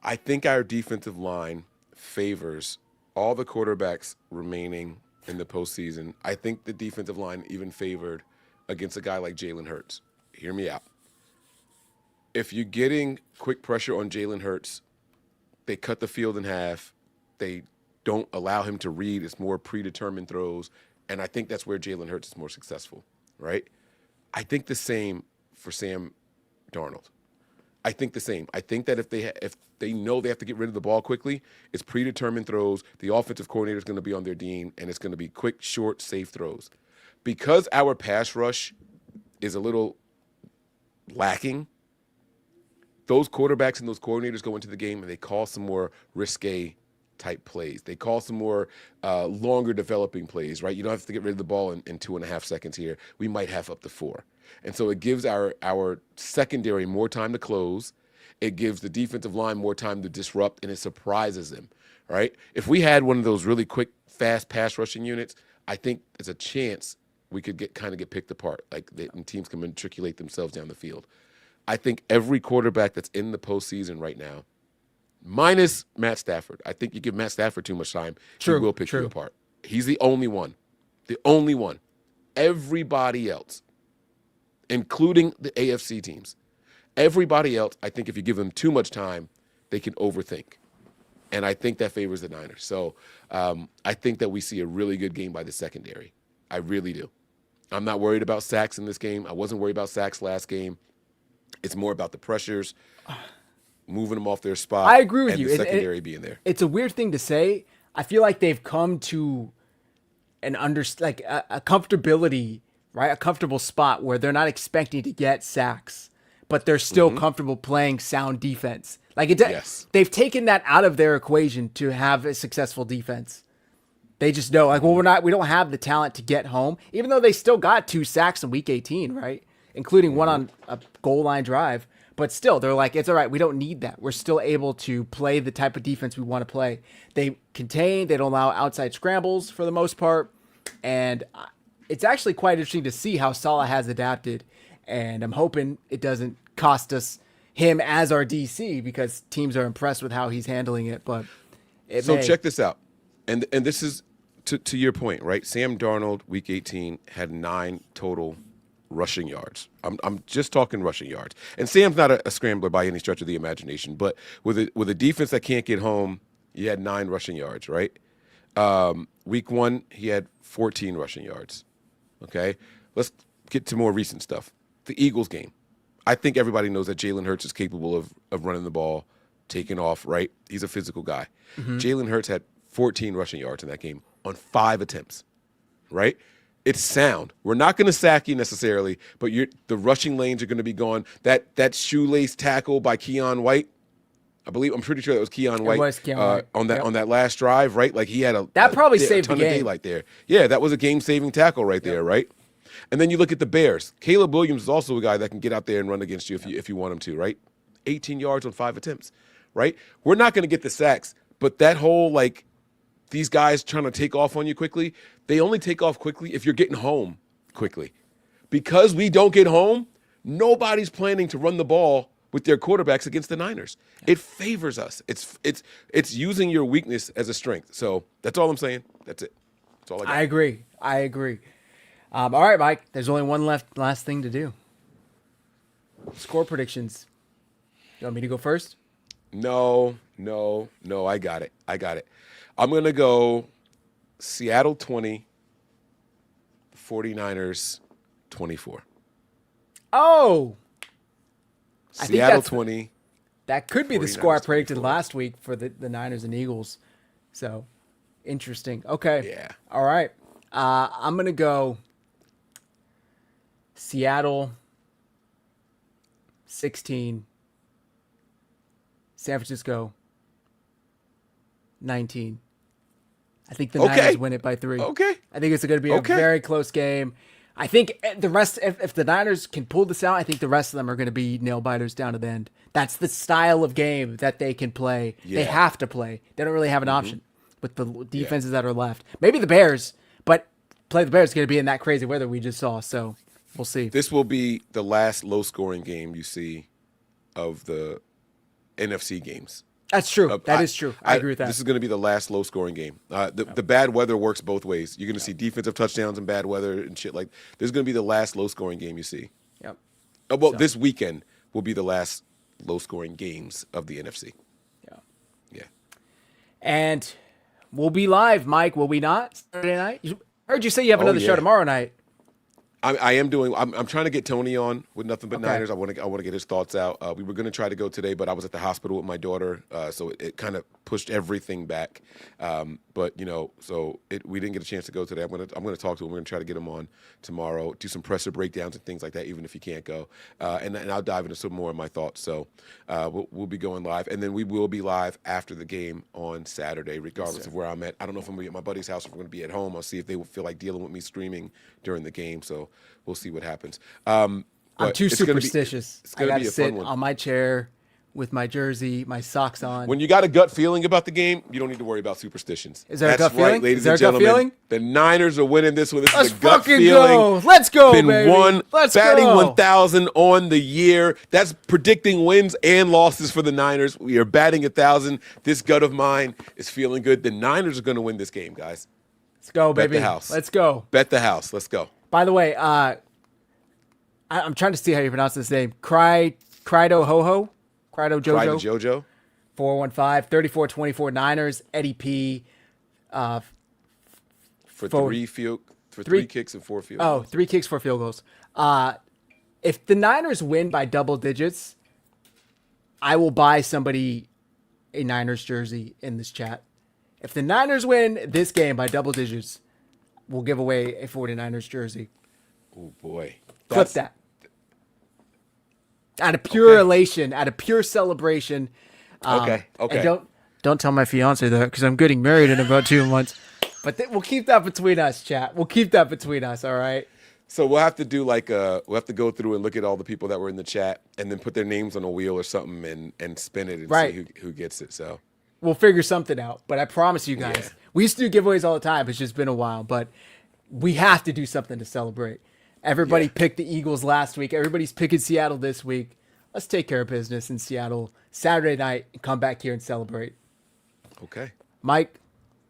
I think our defensive line favors all the quarterbacks remaining in the postseason. I think the defensive line even favored against a guy like Jalen Hurts. Hear me out. If you're getting quick pressure on Jalen Hurts, they cut the field in half. They don't allow him to read. It's more predetermined throws. And I think that's where Jalen Hurts is more successful, right? I think the same for Sam Darnold. I think the same. I think that if they know they have to get rid of the ball quickly, it's predetermined throws. The offensive coordinator is going to be on their team, and it's going to be quick, short, safe throws. Because our pass rush is a little lacking, those quarterbacks and those coordinators go into the game and they call some more risque type plays. They call some more longer developing plays, right? You don't have to get rid of the ball in 2.5 seconds here. We might have up to 4. And so it gives our secondary more time to close. It gives the defensive line more time to disrupt, and it surprises them, right? If we had one of those really quick, fast pass rushing units, I think there's a chance we could get picked apart, and teams can matriculate themselves down the field. I think every quarterback that's in the postseason right now, minus Matt Stafford, I think you give Matt Stafford too much time, he will pick you apart. He's the only one. The only one. Everybody else, including the AFC teams, everybody else, I think if you give them too much time, they can overthink. And I think that favors the Niners. So I think that we see a really good game by the secondary. I really do. I'm not worried about sacks in this game. I wasn't worried about sacks last game. It's more about the pressures, moving them off their spot. I agree with you. The secondary being there. It's a weird thing to say. I feel like they've come to a comfortability, right? A comfortable spot where they're not expecting to get sacks, but they're still comfortable playing sound defense. They've taken that out of their equation to have a successful defense. They just know, we don't have the talent to get home, even though they still got 2 sacks in Week 18, right? Including one on a goal line drive. But still, they're like, it's all right. We don't need that. We're still able to play the type of defense we want to play. They contain. They don't allow outside scrambles for the most part. And it's actually quite interesting to see how Saleh has adapted. And I'm hoping it doesn't cost us him as our DC because teams are impressed with how he's handling it. But check this out. And this is to your point, right? Sam Darnold, Week 18, had 9 total rushing yards. I'm just talking rushing yards. And Sam's not a scrambler by any stretch of the imagination, but with a defense that can't get home, he had 9 rushing yards, right? Week 1, he had 14 rushing yards. Okay? Let's get to more recent stuff. The Eagles game. I think everybody knows that Jalen Hurts is capable of running the ball taking off, right? He's a physical guy. Jalen Hurts had 14 rushing yards in that game on 5 attempts, right? It's sound. We're not going to sack you necessarily, but the rushing lanes are going to be gone. That shoelace tackle by Keon White, I'm pretty sure that was Keon White, White. on that last drive, right? Like he had probably a saved ton the of game. daylight there. Yeah, that was a game-saving tackle right there, right? And then you look at the Bears. Caleb Williams is also a guy that can get out there and run against you if you want him to, right? 18 yards on 5 attempts, right? We're not going to get the sacks, but that whole like these guys trying to take off on you quickly, they only take off quickly if you're getting home quickly. Because we don't get home, nobody's planning to run the ball with their quarterbacks against the Niners. It favors us. It's using your weakness as a strength. So that's all I'm saying. That's it. That's all I got. I agree. All right, Mike. There's only one last thing to do. Score predictions. You want me to go first? No. I got it. I'm going to go Seattle 20, 49ers 24. Oh! I think Seattle 20. That could be the score I 49ers predicted 24. last week for the Niners and Eagles. So, interesting. Okay. Yeah. All right. I'm going to go Seattle 16, San Francisco 19. I think the Niners win it by 3. Okay. I think it's going to be a very close game. I think the rest, if the Niners can pull this out, I think the rest of them are going to be nail biters down to the end. That's the style of game that they can play. Yeah. They have to play. They don't really have an option with the defenses that are left. Maybe the Bears, but play the Bears is going to be in that crazy weather we just saw. So we'll see. This will be the last low-scoring game you see of the NFC games. That's true. That is true. I agree with that. This is going to be the last low-scoring game. The bad weather works both ways. You're going to see defensive touchdowns and bad weather and shit like. This is going to be the last low-scoring game you see. Yep. This weekend will be the last low-scoring games of the NFC. Yeah. Yeah. And we'll be live, Mike. Will we not? Saturday night. I heard you say you have another show tomorrow night. I am doing. I'm trying to get Tony on with Nothing But Okay. Niners. I want to get his thoughts out. We were going to try to go today, but I was at the hospital with my daughter, so it kind of pushed everything back. But we didn't get a chance to go today. I'm gonna talk to him. We're gonna try to get him on tomorrow. Do some presser breakdowns and things like that, even if he can't go. And I'll dive into some more of my thoughts. So we'll be going live, and then we will be live after the game on Saturday, regardless of where I'm at. I don't know if I'm gonna be at my buddy's house or if I'm gonna be at home. I'll see if they will feel like dealing with me streaming during the game. So we'll see what happens. I'm too it's gonna be- superstitious. It's I going to got be to a fun sit one. on my chair with my jersey, my socks on. When you got a gut feeling about the game, you don't need to worry about superstitions. Is there a That's gut right, feeling? ladies Is there and a gut gentlemen. feeling? The Niners are winning this one. This Let's is a gut fucking feeling. go. Let's go, Been baby. Let's batting go. 1,000 on the year. That's predicting wins and losses for the Niners. We are batting 1,000. This gut of mine is feeling good. The Niners are going to win this game, guys. Let's go, Bet baby. the house. Let's go. Bet the house. Let's go. By the way, I'm trying to see how you pronounce this name. Crido Jojo. Try the JoJo. 415-3424 Niners. Eddie P. For Forward. three kicks and 4 field Oh, goals. 3 kicks, 4 field goals. If the Niners win by double digits, I will buy somebody a Niners jersey in this chat. If the Niners win this game by double digits, we'll give away a 49ers jersey. Oh, boy. Clip that. Out of pure elation, out of pure celebration. Okay. And don't tell my fiance that because I'm getting married in about 2 months. But we'll keep that between us, chat. We'll keep that between us, all right? So we'll have to do we'll have to go through and look at all the people that were in the chat and then put their names on a wheel or something and spin it and see who gets it. So We'll figure something out. But I promise you guys, we used to do giveaways all the time. It's just been a while. But we have to do something to celebrate. Everybody picked the Eagles last week. Everybody's picking Seattle this week. Let's take care of business in Seattle Saturday night and come back here and celebrate. okay. Mike,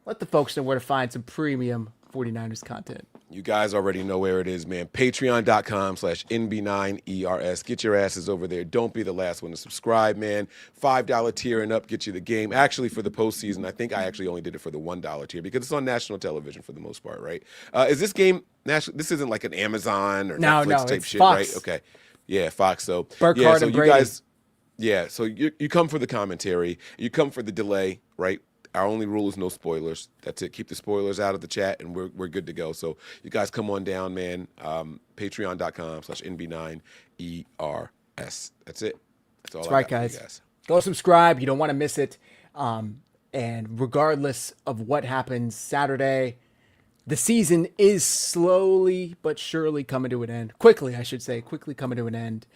let the folks know where to find some premium 49ers content. You guys already know where it is, man. Patreon.com/NB9ERS. Get your asses over there. Don't be the last one to subscribe, man. $5 tier and up get you the game. Actually, for the postseason, I think I actually only did it for the $1 tier because it's on national television for the most part, right? Is this game national? This isn't like an Amazon or Netflix type it's shit, Fox. right? Okay. Yeah, Fox. So Burkhardt yeah, so and you Brady. guys. Yeah, so you come for the commentary. You come for the delay, right? Our only rule is no spoilers. That's it. Keep the spoilers out of the chat, and we're good to go. So you guys come on down, man. Patreon.com/NB9ERS. That's it. That's all That's I right, got for you guys. guys. Go subscribe. You don't want to miss it. And regardless of what happens Saturday, the season is slowly but surely coming to an end. Quickly, I should say, quickly coming to an end.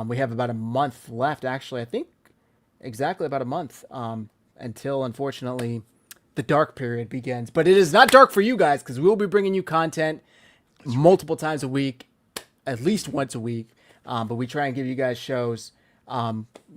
We have about a month left, actually. I think exactly about a month until, unfortunately, the dark period begins. But it is not dark for you guys because we'll be bringing you content multiple times a week, at least once a week. But we try and give you guys shows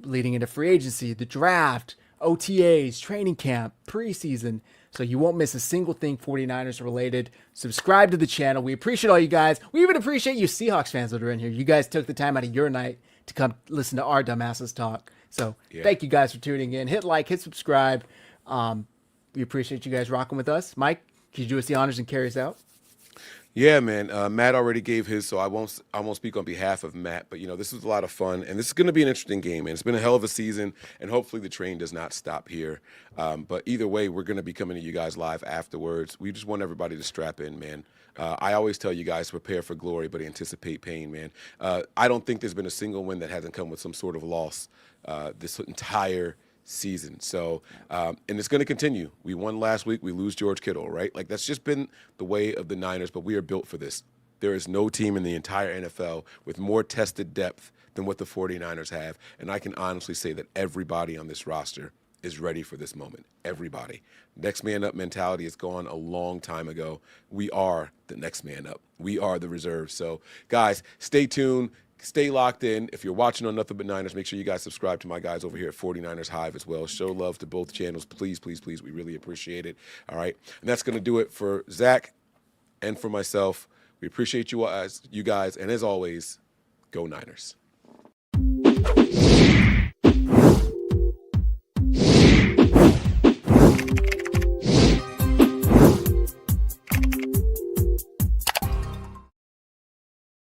leading into free agency, the draft, OTAs, training camp, preseason. So you won't miss a single thing 49ers related. Subscribe to the channel. We appreciate all you guys. We even appreciate you Seahawks fans that are in here. You guys took the time out of your night to come listen to our dumbasses talk. So Thank you guys for tuning in. Hit like, hit subscribe. We appreciate you guys rocking with us. Mike, could you do us the honors and carry us out? Yeah, man. Matt already gave his, so I won't speak on behalf of Matt. But this was a lot of fun, and this is going to be an interesting game, man. It's been a hell of a season, and hopefully the train does not stop here. But either way, we're going to be coming to you guys live afterwards. We just want everybody to strap in, man. I always tell you guys, prepare for glory, but anticipate pain, man. I don't think there's been a single win that hasn't come with some sort of loss this entire season. So, and it's going to continue. We won last week. We lose George Kittle, right? Like, that's just been the way of the Niners, but we are built for this. There is no team in the entire NFL with more tested depth than what the 49ers have. And I can honestly say that everybody on this roster is ready for this moment. Everybody. Next man up mentality is gone a long time ago. We are the next man up. We are the reserve. So, guys, stay tuned. Stay locked in. If you're watching on Nothing But Niners, make sure you guys subscribe to my guys over here at 49ers Hive as well. Show love to both channels. Please, please, please. We really appreciate it. All right. And that's going to do it for Zach and for myself. We appreciate you guys. And as always, go Niners.